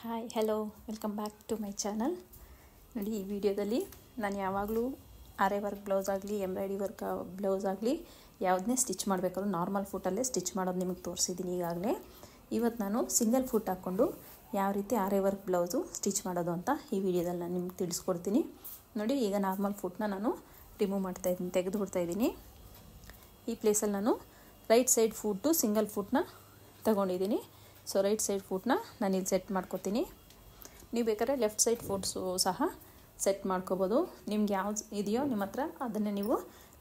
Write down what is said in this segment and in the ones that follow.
Hi hello welcome back to my channel. ನೋಡಿ, ಈ ವಿಡಿಯೋದಲ್ಲಿ ನಾನು ಯಾವಾಗಲೂ ಆರೆ ವರ್ಕ್ ಬ್ಲೌಸ್ ಆಗಲಿ ಎಂಬ್ರಾಯ್ಡಿ ವರ್ಕ್ ಬ್ಲೌಸ್ ಆಗಲಿ ಯಾವುದನ್ನೇ ಸ್ಟಿಚ್ ಮಾಡಬೇಕಾದ್ರೂ ನಾರ್ಮಲ್ ಫುಟಲ್ಲೇ ಸ್ಟಿಚ್ ಮಾಡೋದು ನಿಮಗೆ ತೋರಿಸಿದ್ದೀನಿ ಈಗಾಗಲೇ. ಇವತ್ತು ನಾನು ಸಿಂಗಲ್ ಫುಟ್ ಹಾಕ್ಕೊಂಡು ಯಾವ ರೀತಿ ಆರೆ ವರ್ಕ್ ಬ್ಲೌಸು ಸ್ಟಿಚ್ ಮಾಡೋದು ಅಂತ ಈ ವಿಡಿಯೋದಲ್ಲಿ ನಾನು ನಿಮ್ಗೆ ತಿಳಿಸ್ಕೊಡ್ತೀನಿ. ನೋಡಿ, ಈಗ ನಾರ್ಮಲ್ ಫುಟ್ನ ನಾನು ರಿಮೂವ್ ಮಾಡ್ತಾಯಿದ್ದೀನಿ, ತೆಗೆದು ಬಿಡ್ತಾಯಿದ್ದೀನಿ. ಈ ಪ್ಲೇಸಲ್ಲಿ ನಾನು ರೈಟ್ ಸೈಡ್ ಫುಟ್ಟು ಸಿಂಗಲ್ ಫುಟ್ನ ತಗೊಂಡಿದ್ದೀನಿ. ಸೊ ರೈಟ್ ಸೈಡ್ ಫುಟ್ನ ನಾನು ಇಲ್ಲಿ ಸೆಟ್ ಮಾಡ್ಕೊತೀನಿ. ನೀವು ಬೇಕಾದ್ರೆ ಲೆಫ್ಟ್ ಸೈಡ್ ಫುಟ್ಸು ಸಹ ಸೆಟ್ ಮಾಡ್ಕೋಬೋದು. ನಿಮ್ಗೆ ಯಾವ್ದು ಇದೆಯೋ ನಿಮ್ಮ ಹತ್ರ ಅದನ್ನೇ ನೀವು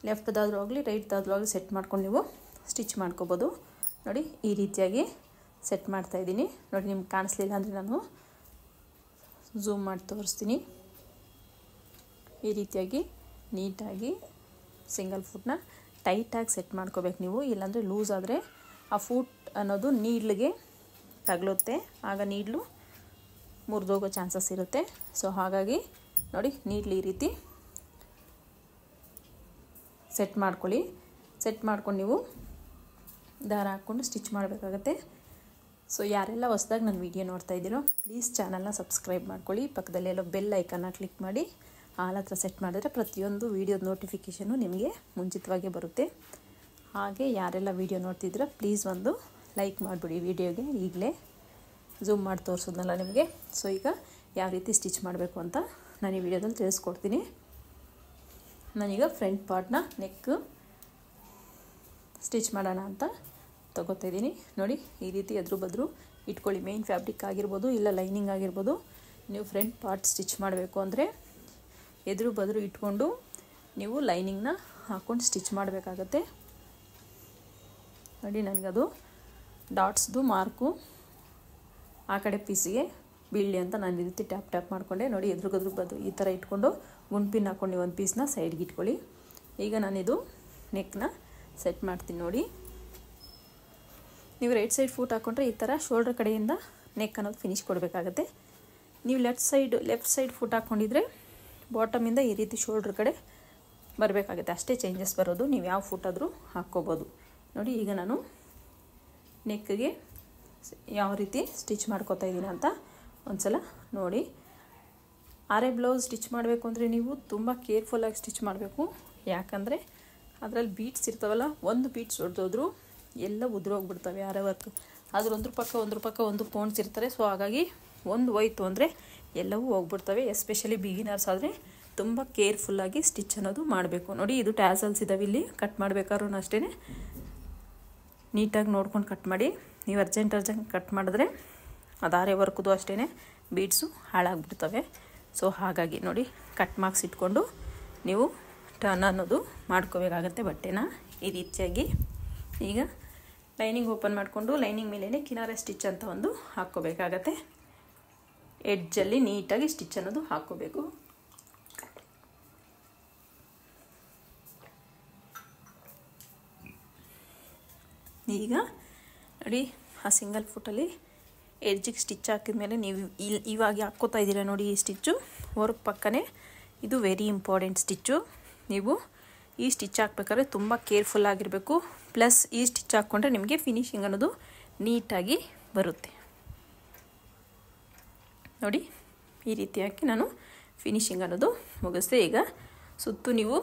ಲೆಫ್ಟ್ದಾದ್ರೂ ಆಗಲಿ ರೈಟ್ದಾದ್ರೂ ಆಗಲಿ ಸೆಟ್ ಮಾಡ್ಕೊಂಡು ನೀವು ಸ್ಟಿಚ್ ಮಾಡ್ಕೋಬೋದು. ನೋಡಿ, ಈ ರೀತಿಯಾಗಿ ಸೆಟ್ ಮಾಡ್ತಾಯಿದ್ದೀನಿ. ನೋಡಿ, ನಿಮ್ಗೆ ಕಾಣಿಸ್ಲಿಲ್ಲ ಅಂದರೆ ನಾನು ಝೂಮ್ ಮಾಡಿ ತೋರಿಸ್ತೀನಿ. ಈ ರೀತಿಯಾಗಿ ನೀಟಾಗಿ ಸಿಂಗಲ್ ಫುಟ್ನ ಟೈಟಾಗಿ ಸೆಟ್ ಮಾಡ್ಕೋಬೇಕು ನೀವು. ಇಲ್ಲಾಂದರೆ ಲೂಸ್ ಆದರೆ ಆ ಫುಟ್ ಅನ್ನೋದು ನೀಡ್ಲಿಗೆ ತಗಲುತ್ತೆ, ಆಗ ನೀಡ್ಲು ಮುರಿದೋಗೋ ಚಾನ್ಸಸ್ ಇರುತ್ತೆ. ಸೊ ಹಾಗಾಗಿ ನೋಡಿ, ನೀಡ್ಲು ಈ ರೀತಿ ಸೆಟ್ ಮಾಡ್ಕೊಳ್ಳಿ. ಸೆಟ್ ಮಾಡ್ಕೊಂಡು ನೀವು ದಾರ ಹಾಕ್ಕೊಂಡು ಸ್ಟಿಚ್ ಮಾಡಬೇಕಾಗತ್ತೆ. ಸೊ ಯಾರೆಲ್ಲ ಹೊಸದಾಗಿ ನನ್ನ ವೀಡಿಯೋ ನೋಡ್ತಾ ಇದ್ದೀರೋ ಪ್ಲೀಸ್ ಚಾನಲ್ನ ಸಬ್ಸ್ಕ್ರೈಬ್ ಮಾಡ್ಕೊಳ್ಳಿ. ಪಕ್ಕದಲ್ಲೆಲ್ಲೋ ಬೆಲ್ ಐಕನ್ನ ಕ್ಲಿಕ್ ಮಾಡಿ ಆಲ್ ಹತ್ರ ಸೆಟ್ ಮಾಡಿದ್ರೆ ಪ್ರತಿಯೊಂದು ವೀಡಿಯೋದ ನೋಟಿಫಿಕೇಷನು ನಿಮಗೆ ಮುಂಚಿತವಾಗಿ ಬರುತ್ತೆ. ಹಾಗೆ ಯಾರೆಲ್ಲ ವೀಡಿಯೋ ನೋಡ್ತಿದ್ದೀರೋ ಪ್ಲೀಸ್ ಒಂದು ಲೈಕ್ ಮಾಡಿಬಿಡಿ ವಿಡಿಯೋಗೆ. ಈಗಲೇ ಝೂಮ್ ಮಾಡಿ ತೋರಿಸೋದ್ನಲ್ಲ ನಿಮಗೆ. ಸೊ ಈಗ ಯಾವ ರೀತಿ ಸ್ಟಿಚ್ ಮಾಡಬೇಕು ಅಂತ ನಾನು ಈ ವಿಡಿಯೋದಲ್ಲಿ ತಿಳಿಸ್ಕೊಡ್ತೀನಿ. ನಾನೀಗ ಫ್ರಂಟ್ ಪಾರ್ಟ್ನ ನೆಕ್ ಸ್ಟಿಚ್ ಮಾಡೋಣ ಅಂತ ತೊಗೋತಾಯಿದ್ದೀನಿ. ನೋಡಿ, ಈ ರೀತಿ ಎದುರು ಬದ್ರು ಇಟ್ಕೊಳ್ಳಿ. ಮೇನ್ ಫ್ಯಾಬ್ರಿಕ್ ಆಗಿರ್ಬೋದು ಇಲ್ಲ ಲೈನಿಂಗ್ ಆಗಿರ್ಬೋದು. ನೀವು ಫ್ರಂಟ್ ಪಾರ್ಟ್ ಸ್ಟಿಚ್ ಮಾಡಬೇಕು ಅಂದರೆ ಎದುರು ಬದ್ರು ಇಟ್ಕೊಂಡು ನೀವು ಲೈನಿಂಗ್ನ ಹಾಕ್ಕೊಂಡು ಸ್ಟಿಚ್ ಮಾಡಬೇಕಾಗತ್ತೆ. ನೋಡಿ, ನನಗದು ಡಾಟ್ಸ್ದು ಮಾರ್ಕು ಆ ಕಡೆ ಪೀಸಿಗೆ ಬೀಳಲಿ ಅಂತ ನಾನು ಈ ರೀತಿ ಟ್ಯಾಪ್ ಮಾಡಿಕೊಂಡೆ. ನೋಡಿ, ಎದುರುಗದ್ರು ಬದ್ರು ಈ ಥರ ಇಟ್ಕೊಂಡು ಗುಂಡ್ಪಿನ್ ಹಾಕ್ಕೊಂಡು ಒಂದು ಪೀಸ್ನ ಸೈಡ್ಗೆ ಇಟ್ಕೊಳ್ಳಿ. ಈಗ ನಾನಿದು ನೆಕ್ನ ಸೆಟ್ ಮಾಡ್ತೀನಿ. ನೋಡಿ, ನೀವು ರೈಟ್ ಸೈಡ್ ಫುಟ್ ಹಾಕ್ಕೊಂಡ್ರೆ ಈ ಥರ ಶೋಲ್ಡ್ರ್ ಕಡೆಯಿಂದ ನೆಕ್ ಅನ್ನೋದು ಫಿನಿಶ್ ಕೊಡಬೇಕಾಗತ್ತೆ. ನೀವು ಲೆಫ್ಟ್ ಸೈಡ್ ಫುಟ್ ಹಾಕ್ಕೊಂಡಿದ್ರೆ ಬಾಟಮಿಂದ ಈ ರೀತಿ ಶೋಲ್ಡ್ರ್ ಕಡೆ ಬರಬೇಕಾಗುತ್ತೆ. ಅಷ್ಟೇ ಚೇಂಜಸ್ ಬರೋದು. ನೀವು ಯಾವ ಫುಟ್ ಆದರೂ ಹಾಕ್ಕೋಬೋದು. ನೋಡಿ, ಈಗ ನಾನು ನೆಕ್ಗೆ ಯಾವ ರೀತಿ ಸ್ಟಿಚ್ ಮಾಡ್ಕೋತಾ ಇದ್ದೀನಿ ಅಂತ ಒಂದು ಸಲ ನೋಡಿ. ಆರೆ ಬ್ಲೌಸ್ ಸ್ಟಿಚ್ ಮಾಡಬೇಕು ಅಂದರೆ ನೀವು ತುಂಬ ಕೇರ್ಫುಲ್ಲಾಗಿ ಸ್ಟಿಚ್ ಮಾಡಬೇಕು. ಯಾಕಂದರೆ ಅದರಲ್ಲಿ ಬೀಟ್ಸ್ ಇರ್ತಾವಲ್ಲ, ಒಂದು ಬೀಟ್ಸ್ ಹೊಡೆದೋದ್ರೂ ಎಲ್ಲ ಉದುರೋಗ್ಬಿಡ್ತವೆ ಆರೆ ವರ್ಕ್. ಅದ್ರ ಒಂದ್ರ ಪಕ್ಕ ಒಂದು ಪೌಂಡ್ಸ್ ಇರ್ತಾರೆ. ಸೊ ಹಾಗಾಗಿ ಒಂದು ಹೋಯ್ತು ಅಂದರೆ ಎಲ್ಲವೂ ಹೋಗ್ಬಿಡ್ತವೆ. ಎಸ್ಪೆಷಲಿ ಬಿಗಿನರ್ಸ್ ಆದರೆ ತುಂಬ ಕೇರ್ಫುಲ್ಲಾಗಿ ಸ್ಟಿಚ್ ಅನ್ನೋದು ಮಾಡಬೇಕು. ನೋಡಿ, ಇದು ಟ್ಯಾಸಲ್ಸ್ ಇದ್ದಾವೆ. ಇಲ್ಲಿ ಕಟ್ ಮಾಡಬೇಕಾದ್ರೂ ಅಷ್ಟೇ ನೀಟಾಗಿ ನೋಡ್ಕೊಂಡು ಕಟ್ ಮಾಡಿ. ನೀವು ಅರ್ಜೆಂಟ್ ಕಟ್ ಮಾಡಿದ್ರೆ ಅದು ಆರೆ ವರ್ಕ್ದು ಅಷ್ಟೇ ಬೀಡ್ಸು ಹಾಳಾಗ್ಬಿಡ್ತವೆ. ಸೊ ಹಾಗಾಗಿ ನೋಡಿ, ಕಟ್ ಮಾರ್ಕ್ಸ್ ಇಟ್ಕೊಂಡು ನೀವು ಟರ್ನ್ ಅನ್ನೋದು ಮಾಡ್ಕೋಬೇಕಾಗತ್ತೆ ಬಟ್ಟೆನ ಈ ರೀತಿಯಾಗಿ. ಈಗ ಲೈನಿಂಗ್ ಓಪನ್ ಮಾಡಿಕೊಂಡು ಲೈನಿಂಗ್ ಮೇಲೇ ಕಿನಾರೆ ಸ್ಟಿಚ್ ಅಂತ ಒಂದು ಹಾಕ್ಕೋಬೇಕಾಗತ್ತೆ. ಎಡ್ಜಲ್ಲಿ ನೀಟಾಗಿ ಸ್ಟಿಚ್ ಅನ್ನೋದು ಹಾಕ್ಕೋಬೇಕು. ಈಗ ನೋಡಿ, ಆ ಸಿಂಗಲ್ ಫುಟಲ್ಲಿ ಎಡ್ಜಿಗೆ ಸ್ಟಿಚ್ ಹಾಕಿದ ಮೇಲೆ ನೀವು ಇವಾಗ ಹಾಕ್ಕೋತಾ ಇದ್ದೀರಾ ನೋಡಿ, ಈ ಸ್ಟಿಚ್ಚು ವರ್ಕ್ ಪಕ್ಕನೇ ಇದು ವೆರಿ ಇಂಪಾರ್ಟೆಂಟ್ ಸ್ಟಿಚ್ಚು. ನೀವು ಈ ಸ್ಟಿಚ್ ಹಾಕ್ಬೇಕಾದ್ರೆ ತುಂಬ ಕೇರ್ಫುಲ್ ಆಗಿರಬೇಕು. ಪ್ಲಸ್ ಈ ಸ್ಟಿಚ್ ಹಾಕ್ಕೊಂಡ್ರೆ ನಿಮಗೆ ಫಿನಿಶಿಂಗ್ ಅನ್ನೋದು ನೀಟಾಗಿ ಬರುತ್ತೆ. ನೋಡಿ, ಈ ರೀತಿಯಾಗಿ ನಾನು ಫಿನಿಶಿಂಗ್ ಅನ್ನೋದು ಮುಗಿಸ್ದೆ. ಈಗ ಸುತ್ತು ನೀವು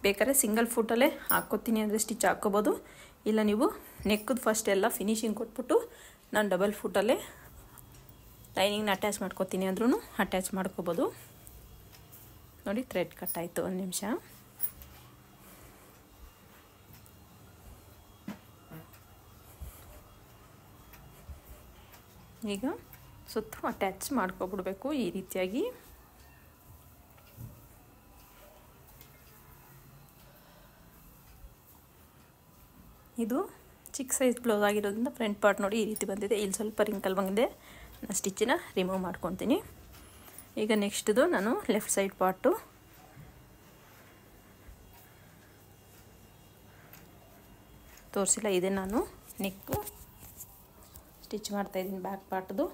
ಬೇಕಾದ್ರೆ ಸಿಂಗಲ್ ಫುಟಲ್ಲೇ ಹಾಕ್ಕೋತೀನಿ ಅಂದರೆ ಸ್ಟಿಚ್ ಹಾಕ್ಕೋಬೋದು. ಇಲ್ಲ ನೀವು ನೆಕ್ಕದು ಫಸ್ಟ್ ಎಲ್ಲ ಫಿನಿಶಿಂಗ್ ಕೊಟ್ಬಿಟ್ಟು ನಾನು ಡಬಲ್ ಫುಟಲ್ಲೇ ಲೈನಿಂಗ್ನ ಅಟ್ಯಾಚ್ ಮಾಡ್ಕೋತೀನಿ ಅಂದ್ರೂ ಅಟ್ಯಾಚ್ ಮಾಡ್ಕೋಬೋದು. ನೋಡಿ, ಥ್ರೆಡ್ ಕಟ್ ಆಯಿತು. ಒಂದು ನಿಮಿಷ. ಈಗ ಸುತ್ತು ಅಟ್ಯಾಚ್ ಮಾಡ್ಕೊಬಿಡ್ಬೇಕು ಈ ರೀತಿಯಾಗಿ. ಇದು ಚಿಕ್ಕ ಸೈಜ್ ಬ್ಲೌಸ್ ಆಗಿರೋದ್ರಿಂದ ಫ್ರಂಟ್ ಪಾರ್ಟ್ ನೋಡಿ ಈ ರೀತಿ ಬಂದಿದೆ. ಇಲ್ಲಿ ಸ್ವಲ್ಪ ರಿಂಕಲ್ ಬಂದಿದೆ. ನಾನು ಸ್ಟಿಚ್ಚನ್ನ ರಿಮೂವ್ ಮಾಡ್ಕೊತೀನಿ. ಈಗ ನೆಕ್ಸ್ಟ್ದು ನಾನು ಲೆಫ್ಟ್ ಸೈಡ್ ಪಾರ್ಟು ತೋರಿಸಿಲ್ಲ, ಇದೆ ನಾನು ನೆಕ್ಕು ಸ್ಟಿಚ್ ಮಾಡ್ತಾಯಿದ್ದೀನಿ ಬ್ಯಾಕ್ ಪಾರ್ಟ್ದು.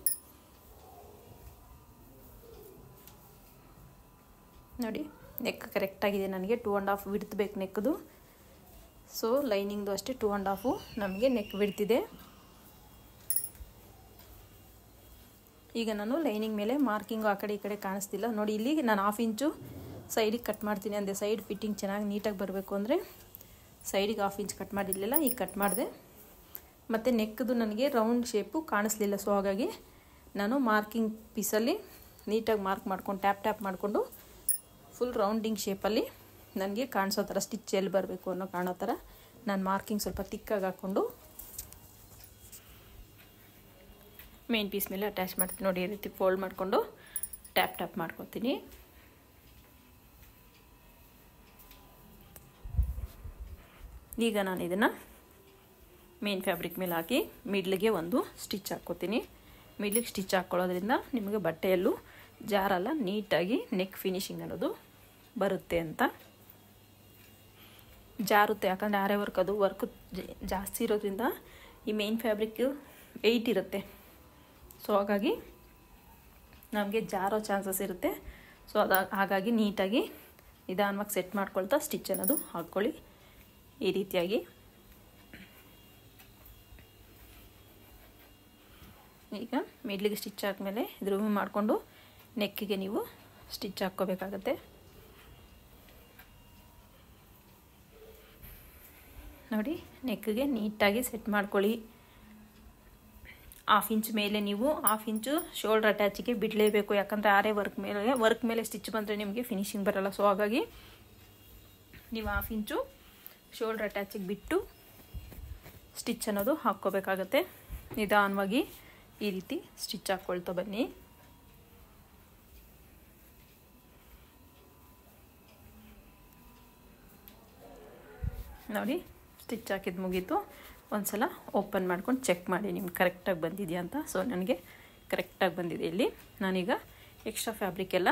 ನೋಡಿ, ನೆಕ್ ಕರೆಕ್ಟಾಗಿದೆ. ನನಗೆ 2.5 ವಿಡ್ತ್ ಬೇಕು ನೆಕ್ದು. ಸೊ ಲೈನಿಂಗ್ದು ಅಷ್ಟೇ 2.5 ನಮಗೆ ನೆಕ್ ಬಿಡ್ತಿದೆ. ಈಗ ನಾನು ಲೈನಿಂಗ್ ಮೇಲೆ ಮಾರ್ಕಿಂಗು ಆ ಕಡೆ ಈ ಕಡೆ ಕಾಣಿಸ್ತಿಲ್ಲ ನೋಡಿ. ಇಲ್ಲಿ ನಾನು 1/2 ಇಂಚು ಸೈಡಿಗೆ ಕಟ್ ಮಾಡ್ತೀನಿ ಅಂದರೆ ಸೈಡ್ ಫಿಟ್ಟಿಂಗ್ ಚೆನ್ನಾಗಿ ನೀಟಾಗಿ ಬರಬೇಕು ಅಂದರೆ ಸೈಡಿಗೆ 1/2 ಇಂಚ್ ಕಟ್ ಮಾಡಿರಲಿಲ್ಲ, ಈಗ ಕಟ್ ಮಾಡಿದೆ. ಮತ್ತು ನೆಕ್ದು ನನಗೆ ರೌಂಡ್ ಶೇಪು ಕಾಣಿಸ್ಲಿಲ್ಲ, ಸೊ ಹಾಗಾಗಿ ನಾನು ಮಾರ್ಕಿಂಗ್ ಪೀಸಲ್ಲಿ ನೀಟಾಗಿ ಮಾರ್ಕ್ ಮಾಡ್ಕೊಂಡು ಟ್ಯಾಪ್ ಮಾಡಿಕೊಂಡು ಫುಲ್ ರೌಂಡಿಂಗ್ ಶೇಪಲ್ಲಿ ನನಗೆ ಕಾಣಿಸೋ ಥರ ಸ್ಟಿಚ್ ಎಲ್ಲಿ ಬರಬೇಕು ಅನ್ನೋ ಕಾಣೋ ಥರ ನಾನು ಮಾರ್ಕಿಂಗ್ ಸ್ವಲ್ಪ ತಿಕ್ಕಾಗಿ ಹಾಕ್ಕೊಂಡು ಮೇನ್ ಪೀಸ್ ಮೇಲೆ ಅಟ್ಯಾಚ್ ಮಾಡ್ತೀನಿ ನೋಡಿ. ಈ ರೀತಿ ಫೋಲ್ಡ್ ಮಾಡಿಕೊಂಡು ಟ್ಯಾಪ್ ಮಾಡ್ಕೊತೀನಿ. ಈಗ ನಾನು ಇದನ್ನು ಮೇನ್ ಫ್ಯಾಬ್ರಿಕ್ ಮೇಲೆ ಹಾಕಿ ಮಿಡ್ಲಿಗೆ ಒಂದು ಸ್ಟಿಚ್ ಹಾಕ್ಕೋತೀನಿ. ಮಿಡ್ಲಿಗೆ ಸ್ಟಿಚ್ ಹಾಕ್ಕೊಳ್ಳೋದ್ರಿಂದ ನಿಮಗೆ ಬಟ್ಟೆಯಲ್ಲೂ ಜಾರಲ್ಲ, ನೀಟಾಗಿ ನೆಕ್ ಫಿನಿಶಿಂಗ್ ಅನ್ನೋದು ಬರುತ್ತೆ ಅಂತ. ಜಾರುತ್ತೆ ಯಾಕಂದರೆ ಆರೆ ವರ್ಕ್ ಅದು ವರ್ಕ್ ಜಾಸ್ತಿ ಇರೋದ್ರಿಂದ ಈ ಮೇನ್ ಫ್ಯಾಬ್ರಿಕ್ ವೆಯ್ಟ್ ಇರುತ್ತೆ, ಸೊ ಹಾಗಾಗಿ ನಮಗೆ ಜಾರೋ ಚಾನ್ಸಸ್ ಇರುತ್ತೆ. ಸೊ ಹಾಗಾಗಿ ನೀಟಾಗಿ ನಿಧಾನವಾಗಿ ಸೆಟ್ ಮಾಡ್ಕೊಳ್ತಾ ಸ್ಟಿಚ್ ಅನ್ನೋದು ಹಾಕ್ಕೊಳ್ಳಿ. ಈ ರೀತಿಯಾಗಿ ಈಗ ಮಿಡ್ಲಿಗೆ ಸ್ಟಿಚ್ ಹಾಕ್ಮೇಲೆ ಇದು ರಿಮೂವ್ ಮಾಡಿಕೊಂಡು ನೆಕ್ಕಿಗೆ ನೀವು ಸ್ಟಿಚ್ ಹಾಕ್ಕೋಬೇಕಾಗತ್ತೆ ನೋಡಿ. ನೆಕ್ಕಿಗೆ ನೀಟಾಗಿ ಸೆಟ್ ಮಾಡ್ಕೊಳ್ಳಿ. 1/2 ಇಂಚ್ ಮೇಲೆ ನೀವು 1/2 ಇಂಚು ಶೋಲ್ಡರ್ ಅಟ್ಯಾಚಿಗೆ ಬಿಡಲೇಬೇಕು, ಯಾಕಂದರೆ ಆರೆ ವರ್ಕ್ ಮೇಲೆ ಸ್ಟಿಚ್ ಬಂದರೆ ನಿಮಗೆ ಫಿನಿಶಿಂಗ್ ಬರೋಲ್ಲ. ಸೊ ಹಾಗಾಗಿ ನೀವು 1/2 ಇಂಚು ಶೋಲ್ಡರ್ ಅಟ್ಯಾಚಿಗೆ ಬಿಟ್ಟು ಸ್ಟಿಚ್ ಅನ್ನೋದು ಹಾಕ್ಕೋಬೇಕಾಗತ್ತೆ. ನಿಧಾನವಾಗಿ ಈ ರೀತಿ ಸ್ಟಿಚ್ ಹಾಕ್ಕೊಳ್ತಾ ಬನ್ನಿ. ನೋಡಿ ಸ್ಟಿಚ್ ಹಾಕಿದ್ದು ಮುಗೀತು. ಒಂದು ಸಲ ಓಪನ್ ಮಾಡ್ಕೊಂಡು ಚೆಕ್ ಮಾಡಿ ನಿಮ್ಗೆ ಕರೆಕ್ಟಾಗಿ ಬಂದಿದೆಯಾ ಅಂತ. ಸೊ ನನಗೆ ಕರೆಕ್ಟಾಗಿ ಬಂದಿದೆ. ಇಲ್ಲಿ ನಾನೀಗ ಎಕ್ಸ್ಟ್ರಾ ಫ್ಯಾಬ್ರಿಕ್ ಎಲ್ಲ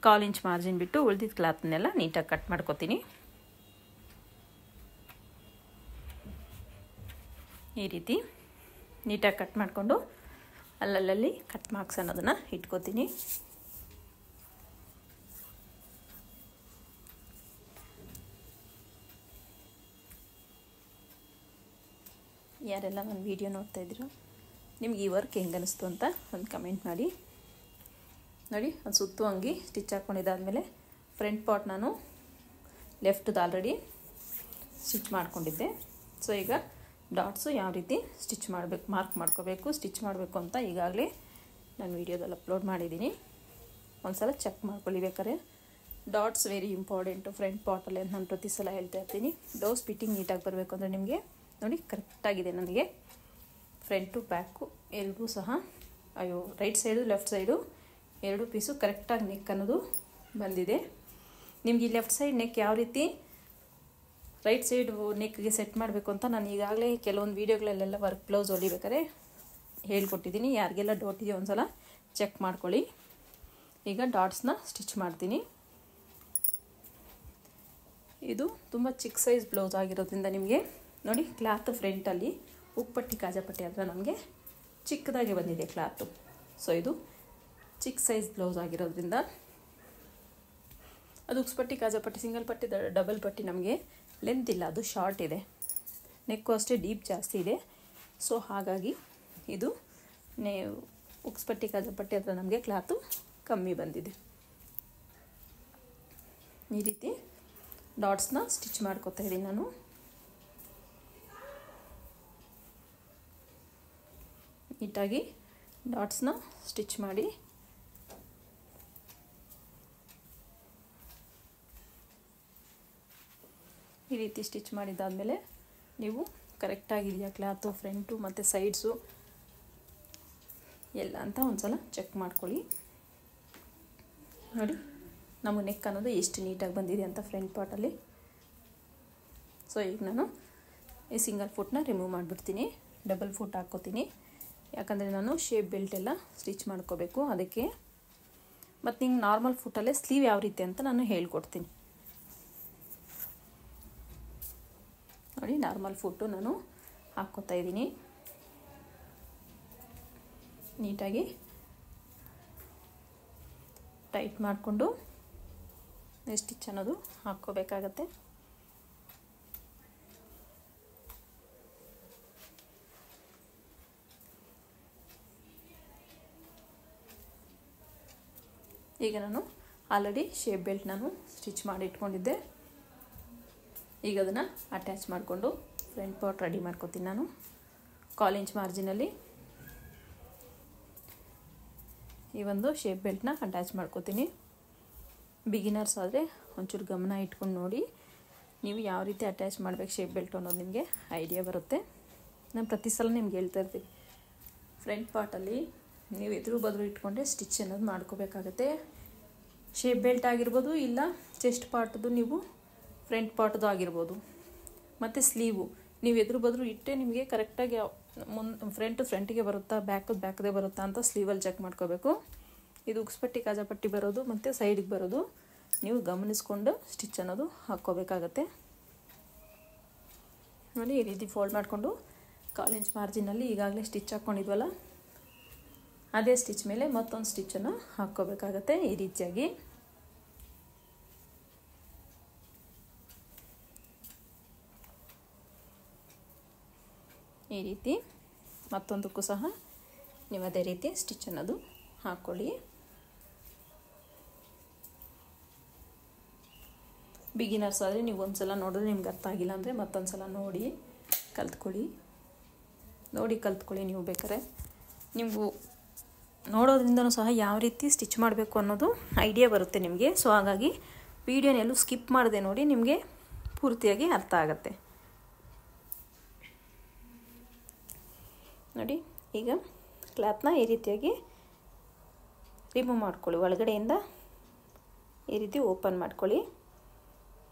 1/4 ಇಂಚ್ ಮಾರ್ಜಿನ್ ಬಿಟ್ಟು ಉಳಿದಿದ್ದ ಕ್ಲಾತ್ನೆಲ್ಲ ನೀಟಾಗಿ ಕಟ್ ಮಾಡ್ಕೊತೀನಿ. ಈ ರೀತಿ ನೀಟಾಗಿ ಕಟ್ ಮಾಡಿಕೊಂಡು ಅಲ್ಲಲ್ಲಿ ಕಟ್ ಮಾರ್ಕ್ಸ್ ಅನ್ನೋದನ್ನು ಇಟ್ಕೋತೀನಿ. ಯಾರೆಲ್ಲ ನನ್ನ ವೀಡಿಯೋ ನೋಡ್ತಾ ಇದ್ದೀರೋ ನಿಮ್ಗೆ ಈ ವರ್ಕ್ ಹೆಂಗೆ ಅನ್ನಿಸ್ತು ಅಂತ ಒಂದು ಕಮೆಂಟ್ ಮಾಡಿ. ನೋಡಿ ಒಂದು ಸುತ್ತು ಅಂಗಿ ಸ್ಟಿಚ್ ಹಾಕ್ಕೊಂಡಿದ್ದಾದಮೇಲೆ ಫ್ರಂಟ್ ಪಾರ್ಟ್ ನಾನು ಲೆಫ್ಟ್ದು ಆಲ್ರೆಡಿ ಸ್ಟಿಚ್ ಮಾಡ್ಕೊಂಡಿದ್ದೆ. ಸೊ ಈಗ ಡಾಟ್ಸು ಯಾವ ರೀತಿ ಸ್ಟಿಚ್ ಮಾಡಬೇಕು, ಮಾರ್ಕ್ ಮಾಡ್ಕೋಬೇಕು, ಸ್ಟಿಚ್ ಮಾಡಬೇಕು ಅಂತ ಈಗಾಗಲೇ ನಾನು ವೀಡಿಯೋದಲ್ಲಿ ಅಪ್ಲೋಡ್ ಮಾಡಿದ್ದೀನಿ. ಒಂದು ಸಲ ಚೆಕ್ ಮಾಡ್ಕೊಳ್ಳಿ ಬೇಕಾದ್ರೆ. ಡಾಟ್ಸ್ ವೆರಿ ಇಂಪಾರ್ಟೆಂಟು ಫ್ರಂಟ್ ಪಾರ್ಟಲ್ಲಿ ಅಂತ ನಾನು ಪ್ರತಿ ಸಲ ಹೇಳ್ತಾ ಇರ್ತೀನಿ. ಬ್ಲೌಸ್ ಫಿಟ್ಟಿಂಗ್ ನೀಟಾಗಿ ಬರಬೇಕು ಅಂದರೆ ನಿಮಗೆ ನೋಡಿ ಕರೆಕ್ಟಾಗಿದೆ. ನನಗೆ ಫ್ರಂಟು ಬ್ಯಾಕು ಎರಡೂ ಸಹ ರೈಟ್ ಸೈಡು ಲೆಫ್ಟ್ ಸೈಡು ಎರಡು ಪೀಸು ಕರೆಕ್ಟಾಗಿ ನೆಕ್ ಅನ್ನೋದು ಬಂದಿದೆ. ನಿಮಗೆ ಈ ಲೆಫ್ಟ್ ಸೈಡ್ ನೆಕ್ ಯಾವ ರೀತಿ ರೈಟ್ ಸೈಡ್ ನೆಕ್ಗೆ ಸೆಟ್ ಮಾಡಬೇಕು ಅಂತ ನಾನು ಈಗಾಗಲೇ ಕೆಲವೊಂದು ವೀಡಿಯೋಗಳಲ್ಲೆಲ್ಲ ವರ್ಕ್ ಬ್ಲೌಸ್ ಹೊಲಿಬೇಕಾದ್ರೆ ಹೇಳ್ಕೊಟ್ಟಿದ್ದೀನಿ. ಯಾರಿಗೆಲ್ಲ ಡೌಟ್ ಇದೆಯೋ ಒಂದು ಸಲ ಚೆಕ್ ಮಾಡ್ಕೊಳ್ಳಿ. ಈಗ ಡಾಟ್ಸ್ನ ಸ್ಟಿಚ್ ಮಾಡ್ತೀನಿ. ಇದು ತುಂಬ ಚಿಕ್ಕ ಸೈಜ್ ಬ್ಲೌಸ್ ಆಗಿರೋದ್ರಿಂದ ನಿಮಗೆ ನೋಡಿ ಕ್ಲಾತ್ ಫ್ರಂಟಲ್ಲಿ ಉಪ್ಪಟ್ಟಿ ಕಾಜಾಪಟ್ಟಿ ಹತ್ರ ನಮಗೆ ಚಿಕ್ಕದಾಗಿ ಬಂದಿದೆ ಕ್ಲಾತು. ಸೊ ಇದು ಚಿಕ್ಕ ಸೈಜ್ ಬ್ಲೌಸ್ ಆಗಿರೋದ್ರಿಂದ ಅದು ಉಕ್ಸ್ಪಟ್ಟಿ ಕಾಜಾಪಟ್ಟಿ ಸಿಂಗಲ್ ಪಟ್ಟಿ ಡಬಲ್ ಪಟ್ಟಿ ನಮಗೆ ಲೆಂತ್ ಇಲ್ಲ, ಅದು ಶಾರ್ಟ್ ಇದೆ. ನೆಕ್ಕು ಅಷ್ಟೇ ಡೀಪ್ ಜಾಸ್ತಿ ಇದೆ. ಸೊ ಹಾಗಾಗಿ ಇದು ಉಕ್ಸ್ಪಟ್ಟಿ ಕಾಜಾಪಟ್ಟಿ ಹತ್ರ ನಮಗೆ ಕ್ಲಾತು ಕಮ್ಮಿ ಬಂದಿದೆ. ಈ ರೀತಿ ಡಾಟ್ಸ್ನ ಸ್ಟಿಚ್ ಮಾಡ್ಕೊತಾ ಇದ್ದೀನಿ ನಾನು. ನೀಟಾಗಿ ಡಾಟ್ಸ್ನ ಸ್ಟಿಚ್ ಮಾಡಿ ಈ ರೀತಿ ಸ್ಟಿಚ್ ಮಾಡಿದ್ದಾದಮೇಲೆ ನೀವು ಕರೆಕ್ಟಾಗಿದೆಯಾ ಕ್ಲಾತು ಫ್ರಂಟು ಮತ್ತು ಸೈಡ್ಸು ಎಲ್ಲ ಅಂತ ಒಂದು ಸಲ ಚೆಕ್ ಮಾಡ್ಕೊಳ್ಳಿ. ನೋಡಿ ನಮಗೆ ನೆಕ್ ಅನ್ನೋದು ಎಷ್ಟು ನೀಟಾಗಿ ಬಂದಿದೆ ಅಂತ ಫ್ರಂಟ್ ಪಾರ್ಟಲ್ಲಿ. ಸೊ ಈಗ ನಾನು ಈ ಸಿಂಗಲ್ ಫುಟ್ನ ರಿಮೂವ್ ಮಾಡಿಬಿಡ್ತೀನಿ, ಡಬಲ್ ಫುಟ್ ಹಾಕ್ಕೋತೀನಿ. ಯಾಕಂದರೆ ನಾನು ಶೇಪ್ ಬೆಲ್ಟ್ ಎಲ್ಲ ಸ್ಟಿಚ್ ಮಾಡ್ಕೋಬೇಕು ಅದಕ್ಕೆ. ಮತ್ತು ನಿಂಗೆ ನಾರ್ಮಲ್ ಫುಟ್ಟಲ್ಲೇ ಸ್ಲೀವ್ ಯಾವ ರೀತಿ ಅಂತ ನಾನು ಹೇಳ್ಕೊಡ್ತೀನಿ. ನೋಡಿ ನಾರ್ಮಲ್ ಫುಟ್ಟು ನಾನು ಹಾಕ್ಕೋತಾ ಇದ್ದೀನಿ. ನೀಟಾಗಿ ಟೈಟ್ ಮಾಡಿಕೊಂಡು ಸ್ಟಿಚ್ ಅನ್ನೋದು ಹಾಕ್ಕೋಬೇಕಾಗತ್ತೆ. ಈಗ ನಾನು ಆಲ್ರೆಡಿ ಶೇಪ್ ಬೆಲ್ಟ್ ನಾನು ಸ್ಟಿಚ್ ಮಾಡಿ ಇಟ್ಕೊಂಡಿದ್ದೆ. ಈಗ ಅದನ್ನು ಅಟ್ಯಾಚ್ ಮಾಡಿಕೊಂಡು ಫ್ರಂಟ್ ಪಾರ್ಟ್ ರೆಡಿ ಮಾಡ್ಕೊತೀನಿ. ನಾನು 1/4 ಇಂಚ್ ಮಾರ್ಜಿನಲ್ಲಿ ಈ ಒಂದು ಶೇಪ್ ಬೆಲ್ಟ್ನ ಅಟ್ಯಾಚ್ ಮಾಡ್ಕೋತೀನಿ. ಬಿಗಿನರ್ಸ್ ಆದರೆ ಒಂಚೂರು ಗಮನ ಇಟ್ಕೊಂಡು ನೋಡಿ, ನೀವು ಯಾವ ರೀತಿ ಅಟ್ಯಾಚ್ ಮಾಡಬೇಕು ಶೇಪ್ ಬೆಲ್ಟ್ ಅನ್ನೋದು ನಿಮಗೆ ಐಡಿಯಾ ಬರುತ್ತೆ. ನಾನು ಪ್ರತಿ ಸಲ ನಿಮ್ಗೆ ಹೇಳ್ತಾ ಇರ್ತೀನಿ, ಫ್ರಂಟ್ ಪಾರ್ಟಲ್ಲಿ ನೀವು ಎದುರು ಬದುರು ಇಟ್ಕೊಂಡ್ರೆ ಸ್ಟಿಚ್ ಅನ್ನೋದು ಮಾಡ್ಕೋಬೇಕಾಗತ್ತೆ. ಶೇಪ್ ಬೆಲ್ಟ್ ಆಗಿರ್ಬೋದು, ಇಲ್ಲ ಚೆಸ್ಟ್ ಪಾರ್ಟ್ದು ನೀವು ಫ್ರಂಟ್ ಪಾರ್ಟ್ದು ಆಗಿರ್ಬೋದು. ಮತ್ತು ಸ್ಲೀವು ನೀವು ಎದುರು ಬದುರು ಇಟ್ಟರೆ ನಿಮಗೆ ಕರೆಕ್ಟಾಗಿ ಫ್ರಂಟಿಗೆ ಬರುತ್ತಾ ಬ್ಯಾಕದೇ ಬರುತ್ತಾ ಅಂತ ಸ್ಲೀವಲ್ಲಿ ಚೆಕ್ ಮಾಡ್ಕೋಬೇಕು. ಇದು ಉಕ್ಸ್ಪಟ್ಟಿ ಕಾಜಾಪಟ್ಟಿ ಬರೋದು ಮತ್ತು ಸೈಡಿಗೆ ಬರೋದು ನೀವು ಗಮನಿಸ್ಕೊಂಡು ಸ್ಟಿಚ್ ಅನ್ನೋದು ಹಾಕ್ಕೋಬೇಕಾಗತ್ತೆ. ನೋಡಿ, ಈ ರೀತಿ ಫೋಲ್ಡ್ ಮಾಡಿಕೊಂಡು 1/4 ಇಂಚ್ ಮಾರ್ಜಿನಲ್ಲಿ ಈಗಾಗಲೇ ಸ್ಟಿಚ್ ಹಾಕ್ಕೊಂಡಿದ್ವಲ್ಲ, ಅದೇ ಸ್ಟಿಚ್ ಮೇಲೆ ಮತ್ತೊಂದು ಸ್ಟಿಚ್ಚನ್ನು ಹಾಕ್ಕೋಬೇಕಾಗತ್ತೆ. ಈ ರೀತಿಯಾಗಿ ಈ ರೀತಿ ಮತ್ತೊಂದಕ್ಕೂ ಸಹ ನೀವು ಅದೇ ರೀತಿ ಸ್ಟಿಚ್ ಅನ್ನೋದು ಹಾಕ್ಕೊಳ್ಳಿ. ಬಿಗಿನರ್ಸ್ ಆದರೆ ನೀವು ಒಂದು ಸಲ ನೋಡಿದ್ರೆ ನಿಮ್ಗೆ ಅರ್ಥ ಆಗಿಲ್ಲ ಅಂದರೆ ಮತ್ತೊಂದು ಸಲ ನೋಡಿ ಕಲ್ತ್ಕೊಳ್ಳಿ. ನೀವು ಬೇಕಾದ್ರೆ ನೀವು ನೋಡೋದ್ರಿಂದನೂ ಸಹ ಯಾವ ರೀತಿ ಸ್ಟಿಚ್ ಮಾಡಬೇಕು ಅನ್ನೋದು ಐಡಿಯಾ ಬರುತ್ತೆ ನಿಮಗೆ. ಸೊ ಹಾಗಾಗಿ ವಿಡಿಯೋನೆಲ್ಲೂ ಸ್ಕಿಪ್ ಮಾಡದೆ ನೋಡಿ, ನಿಮಗೆ ಪೂರ್ತಿಯಾಗಿ ಅರ್ಥ ಆಗುತ್ತೆ. ನೋಡಿ, ಈಗ ಕ್ಲಾತ್ನ ಈ ರೀತಿಯಾಗಿ ರಿಮೂವ್ ಮಾಡ್ಕೊಳ್ಳಿ. ಒಳಗಡೆಯಿಂದ ಈ ರೀತಿ ಓಪನ್ ಮಾಡ್ಕೊಳ್ಳಿ.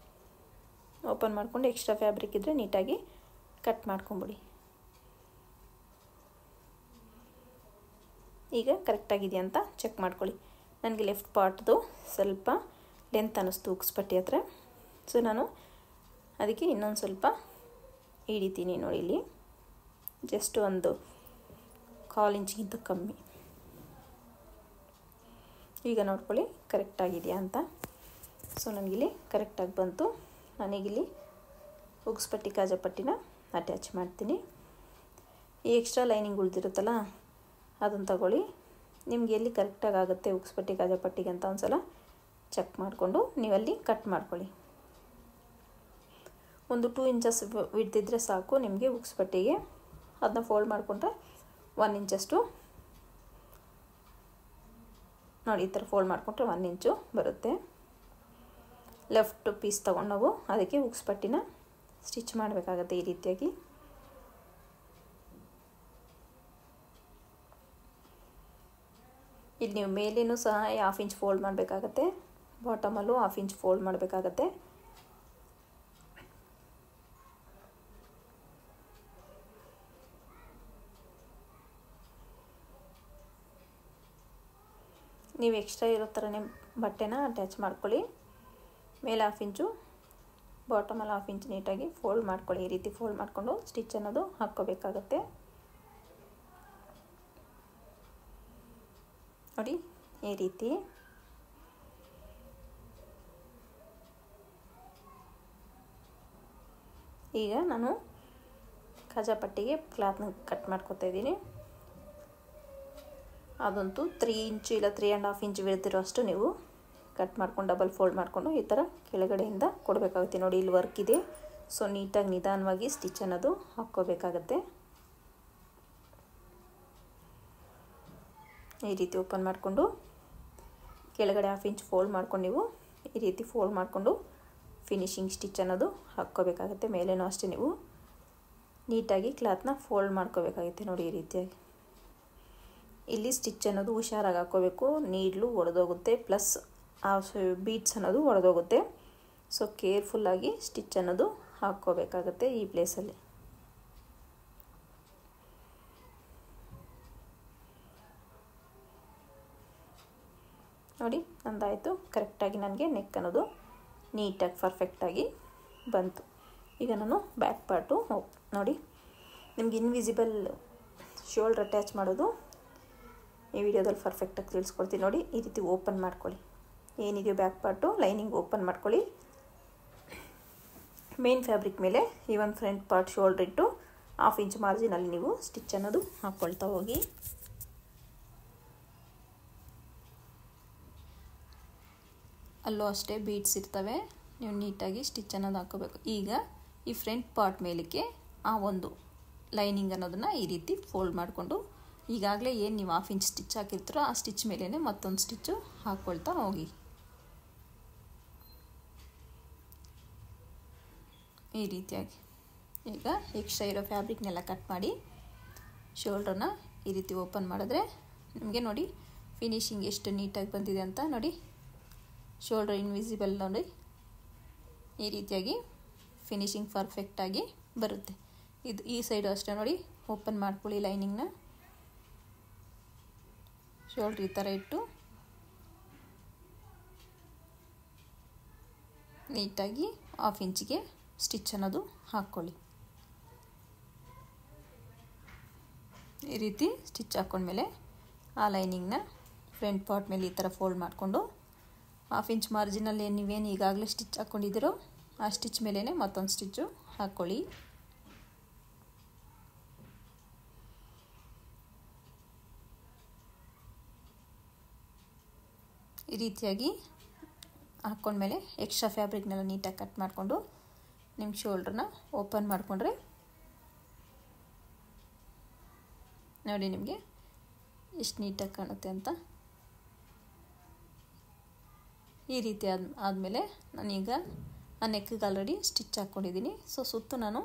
ಓಪನ್ ಮಾಡ್ಕೊಂಡು ಎಕ್ಸ್ಟ್ರಾ ಫ್ಯಾಬ್ರಿಕ್ ಇದ್ದರೆ ನೀಟಾಗಿ ಕಟ್ ಮಾಡ್ಕೊಂಬಿಡಿ. ಈಗ ಕರೆಕ್ಟಾಗಿದೆಯಾ ಅಂತ ಚೆಕ್ ಮಾಡ್ಕೊಳ್ಳಿ. ನನಗೆ ಲೆಫ್ಟ್ ಪಾರ್ಟ್ದು ಸ್ವಲ್ಪ ಲೆಂತ್ ಅನ್ನಿಸ್ತು ಉಕ್ಸ್ಪಟ್ಟಿ ಹತ್ರ. ಸೊ ನಾನು ಅದಕ್ಕೆ ಇನ್ನೊಂದು ಸ್ವಲ್ಪ ಹಿಡಿತೀನಿ. ನೋಡಿ, ಇಲ್ಲಿ ಜಸ್ಟ್ ಒಂದು 1/4 ಇಂಚ್ಗಿಂತ ಕಮ್ಮಿ. ಈಗ ನೋಡ್ಕೊಳ್ಳಿ ಕರೆಕ್ಟಾಗಿದೆಯಾ ಅಂತ. ಸೊ ನನಗಿಲ್ಲಿ ಕರೆಕ್ಟಾಗಿ ಬಂತು. ನಾನೀಗಿಲ್ಲಿ ಉಕ್ಸ್ಪಟ್ಟಿ ಕಾಜಾಪಟ್ಟಿನ ಅಟ್ಯಾಚ್ ಮಾಡ್ತೀನಿ. ಈ ಎಕ್ಸ್ಟ್ರಾ ಲೈನಿಂಗ್ ಉಳಿದಿರುತ್ತಲ್ಲ ಅದನ್ನು ತಗೊಳ್ಳಿ. ನಿಮ್ಗೆ ಎಲ್ಲಿ ಕರೆಕ್ಟಾಗಿ ಆಗುತ್ತೆ ಉಕ್ಸ್ಪಟ್ಟಿ ಕಾಜಾಪಟ್ಟಿಗೆ ಅಂತ ಒಂದು ಸಲ ಚೆಕ್ ಮಾಡಿಕೊಂಡು ನೀವಲ್ಲಿ ಕಟ್ ಮಾಡ್ಕೊಳ್ಳಿ. ಒಂದು 2 ಇಂಚಸ್ ಬಿಡ್ತಿದ್ರೆ ಸಾಕು ನಿಮಗೆ ಉಕ್ಸ್ಪಟ್ಟಿಗೆ. ಅದನ್ನ ಫೋಲ್ಡ್ ಮಾಡಿಕೊಂಡ್ರೆ 1 ಇಂಚಷ್ಟು ನೋಡಿ, ಈ ಥರ ಫೋಲ್ಡ್ ಮಾಡಿಕೊಂಡ್ರೆ 1 ಇಂಚು ಬರುತ್ತೆ. ಲೆಫ್ಟ್ ಪೀಸ್ ತೊಗೊಂಡು ನಾವು ಅದಕ್ಕೆ ಉಕ್ಸ್ಪಟ್ಟಿನ ಸ್ಟಿಚ್ ಮಾಡಬೇಕಾಗತ್ತೆ ಈ ರೀತಿಯಾಗಿ. ಇಲ್ಲಿ ನೀವು ಮೇಲೇನೂ ಸಹ 1/2 ಇಂಚ್ ಫೋಲ್ಡ್ ಮಾಡಬೇಕಾಗತ್ತೆ, ಬಾಟಮಲ್ಲೂ 1/2 ಇಂಚ್ ಫೋಲ್ಡ್ ಮಾಡಬೇಕಾಗತ್ತೆ. ನೀವು ಎಕ್ಸ್ಟ್ರಾ ಇರೋ ಥರನೇ ಬಟ್ಟೆನ ಅಟ್ಯಾಚ್ ಮಾಡ್ಕೊಳ್ಳಿ. ಮೇಲೆ 1/2 ಇಂಚು, ಬಾಟಮಲ್ಲಿ 1/2 ಇಂಚ್ ನೀಟಾಗಿ ಫೋಲ್ಡ್ ಮಾಡ್ಕೊಳ್ಳಿ. ಈ ರೀತಿ ಫೋಲ್ಡ್ ಮಾಡಿಕೊಂಡು ಸ್ಟಿಚ್ ಅನ್ನೋದು ಹಾಕ್ಕೋಬೇಕಾಗತ್ತೆ. ನೋಡಿ, ಈ ರೀತಿ ಈಗ ನಾನು ಕಾಜಾಪಟ್ಟಿಗೆ ಕ್ಲಾತ್ನ ಕಟ್ ಮಾಡ್ಕೊತಾ ಇದ್ದೀನಿ. ಅದಂತೂ 3 ಇಂಚು ಇಲ್ಲ 3.5 ಇಂಚ್ ಬೀಳ್ತಿರೋ ಅಷ್ಟು ನೀವು ಕಟ್ ಮಾಡ್ಕೊಂಡು ಡಬಲ್ ಫೋಲ್ಡ್ ಮಾಡಿಕೊಂಡು ಈ ಥರ ಕೆಳಗಡೆಯಿಂದ ಕೊಡಬೇಕಾಗುತ್ತೆ. ನೋಡಿ, ಇಲ್ಲಿ ವರ್ಕ್ ಇದೆ. ಸೊ ನೀಟಾಗಿ ನಿಧಾನವಾಗಿ ಸ್ಟಿಚ್ ಅನ್ನೋದು ಹಾಕ್ಕೋಬೇಕಾಗತ್ತೆ. ಈ ರೀತಿ ಓಪನ್ ಮಾಡಿಕೊಂಡು ಕೆಳಗಡೆ 1/2 ಇಂಚ್ ಫೋಲ್ಡ್ ಮಾಡ್ಕೊಂಡು ನೀವು ಈ ರೀತಿ ಫೋಲ್ಡ್ ಮಾಡಿಕೊಂಡು ಫಿನಿಶಿಂಗ್ ಸ್ಟಿಚ್ ಅನ್ನೋದು ಹಾಕ್ಕೋಬೇಕಾಗತ್ತೆ. ಮೇಲೇನೂ ಅಷ್ಟೇ ನೀವು ನೀಟಾಗಿ ಕ್ಲಾತ್ನ ಫೋಲ್ಡ್ ಮಾಡ್ಕೋಬೇಕಾಗುತ್ತೆ. ನೋಡಿ, ಈ ರೀತಿಯಾಗಿ ಇಲ್ಲಿ ಸ್ಟಿಚ್ ಅನ್ನೋದು ಹುಷಾರಾಗಿ ಹಾಕ್ಕೋಬೇಕು. ನೀಡ್ಲು ಒಡೆದೋಗುತ್ತೆ, ಪ್ಲಸ್ ಆ ಬೀಡ್ಸ್ ಅನ್ನೋದು ಒಡೆದೋಗುತ್ತೆ. ಸೊ ಕೇರ್ಫುಲ್ಲಾಗಿ ಸ್ಟಿಚ್ ಅನ್ನೋದು ಹಾಕ್ಕೋಬೇಕಾಗತ್ತೆ ಈ ಪ್ಲೇಸಲ್ಲಿ. ನೋಡಿ, ನಂದಾಯಿತು. ಕರೆಕ್ಟಾಗಿ ನನಗೆ ನೆಕ್ ಅನ್ನೋದು ನೀಟಾಗಿ ಪರ್ಫೆಕ್ಟಾಗಿ ಬಂತು. ಈಗ ನಾನು ಬ್ಯಾಕ್ ಪಾರ್ಟು ನೋಡಿ, ನಿಮ್ಗೆ ಇನ್ವಿಸಿಬಲ್ ಶೋಲ್ಡರ್ ಅಟ್ಯಾಚ್ ಮಾಡೋದು ಈ ವಿಡಿಯೋದಲ್ಲಿ ಪರ್ಫೆಕ್ಟಾಗಿ ತಿಳಿಸ್ಕೊಡ್ತೀನಿ. ನೋಡಿ, ಈ ರೀತಿ ಓಪನ್ ಮಾಡ್ಕೊಳ್ಳಿ. ಏನಿದೆಯೋ ಬ್ಯಾಕ್ ಪಾರ್ಟು ಲೈನಿಂಗ್ ಓಪನ್ ಮಾಡ್ಕೊಳ್ಳಿ. ಮೇನ್ ಫ್ಯಾಬ್ರಿಕ್ ಮೇಲೆ ಈ ಒಂದು ಫ್ರಂಟ್ ಪಾರ್ಟ್ ಶೋಲ್ಡರ್ ಇಟ್ಟು 1/2 ಇಂಚ್ ಮಾರ್ಜಿನಲ್ಲಿ ನೀವು ಸ್ಟಿಚ್ ಅನ್ನೋದು ಹಾಕ್ಕೊಳ್ತಾ ಹೋಗಿ. ಅಲ್ಲೂ ಅಷ್ಟೇ ಬೀಡ್ಸ್ ಇರ್ತವೆ, ನೀವು ನೀಟಾಗಿ ಸ್ಟಿಚ್ ಅನ್ನೋದು ಹಾಕೋಬೇಕು. ಈಗ ಈ ಫ್ರಂಟ್ ಪಾರ್ಟ್ ಮೇಲಕ್ಕೆ ಆ ಒಂದು ಲೈನಿಂಗ್ ಅನ್ನೋದನ್ನು ಈ ರೀತಿ ಫೋಲ್ಡ್ ಮಾಡಿಕೊಂಡು, ಈಗಾಗಲೇ ಏನು ನೀವು 1/2 ಇಂಚ್ ಸ್ಟಿಚ್ ಹಾಕಿರ್ತೀರೋ ಆ ಸ್ಟಿಚ್ ಮೇಲೇ ಮತ್ತೊಂದು ಸ್ಟಿಚ್ಚು ಹಾಕ್ಕೊಳ್ತಾ ಹೋಗಿ. ಈ ರೀತಿಯಾಗಿ ಈಗ ಎಕ್ಸ್ಟ್ರಾ ಇರೋ ಫ್ಯಾಬ್ರಿಕ್ನೆಲ್ಲ ಕಟ್ ಮಾಡಿ ಶೋಲ್ಡ್ರನ್ನ ಈ ರೀತಿ ಓಪನ್ ಮಾಡಿದ್ರೆ ನಿಮಗೆ ನೋಡಿ ಫಿನಿಶಿಂಗ್ ಎಷ್ಟು ನೀಟಾಗಿ ಬಂದಿದೆ ಅಂತ ನೋಡಿ. ಶೋಲ್ಡರ್ ಇನ್ವಿಸಿಬಲ್ ನೋಡಿ, ಈ ರೀತಿಯಾಗಿ ಫಿನಿಶಿಂಗ್ ಪರ್ಫೆಕ್ಟಾಗಿ ಬರುತ್ತೆ. ಇದು ಈ ಸೈಡು ಅಷ್ಟೇ ನೋಡಿ, ಓಪನ್ ಮಾಡ್ಕೊಳ್ಳಿ ಲೈನಿಂಗ್ನ. ಶೋಲ್ಡ್ರ್ ಈ ಥರ ಇಟ್ಟು ನೀಟಾಗಿ 1/2 ಇಂಚಿಗೆ ಸ್ಟಿಚ್ ಅನ್ನೋದು ಹಾಕ್ಕೊಳ್ಳಿ. ಈ ರೀತಿ ಸ್ಟಿಚ್ ಹಾಕ್ಕೊಂಡ್ಮೇಲೆ ಆ ಲೈನಿಂಗ್ನ ಫ್ರಂಟ್ ಪಾರ್ಟ್ ಮೇಲೆ ಈ ಥರ ಫೋಲ್ಡ್ ಮಾಡಿಕೊಂಡು 1/2 ಇಂಚ್ ಮಾರ್ಜಿನಲ್ಲಿ ನೀವೇನು ಈಗಾಗಲೇ ಸ್ಟಿಚ್ ಹಾಕ್ಕೊಂಡಿದ್ದೀರೋ ಆ ಸ್ಟಿಚ್ ಮೇಲೇ ಮತ್ತೊಂದು ಸ್ಟಿಚ್ಚು ಹಾಕ್ಕೊಳ್ಳಿ. ಈ ರೀತಿಯಾಗಿ ಹಾಕ್ಕೊಂಡ್ಮೇಲೆ ಎಕ್ಸ್ಟ್ರಾ ಫ್ಯಾಬ್ರಿಕ್ನೆಲ್ಲ ನೀಟಾಗಿ ಕಟ್ ಮಾಡಿಕೊಂಡು ನಿಮ್ಮ ಶೋಲ್ಡ್ರನ್ನ ಓಪನ್ ಮಾಡಿಕೊಂಡ್ರೆ ನೋಡಿ ನಿಮಗೆ ಎಷ್ಟು ನೀಟಾಗಿ ಕಾಣುತ್ತೆ ಅಂತ. ಈ ರೀತಿ ಆದಮೇಲೆ ನಾನೀಗ ಆ ನೆಕ್ಗೆ ಆಲ್ರೆಡಿ ಸ್ಟಿಚ್ ಹಾಕ್ಕೊಂಡಿದ್ದೀನಿ. ಸೊ ಸುತ್ತು ನಾನು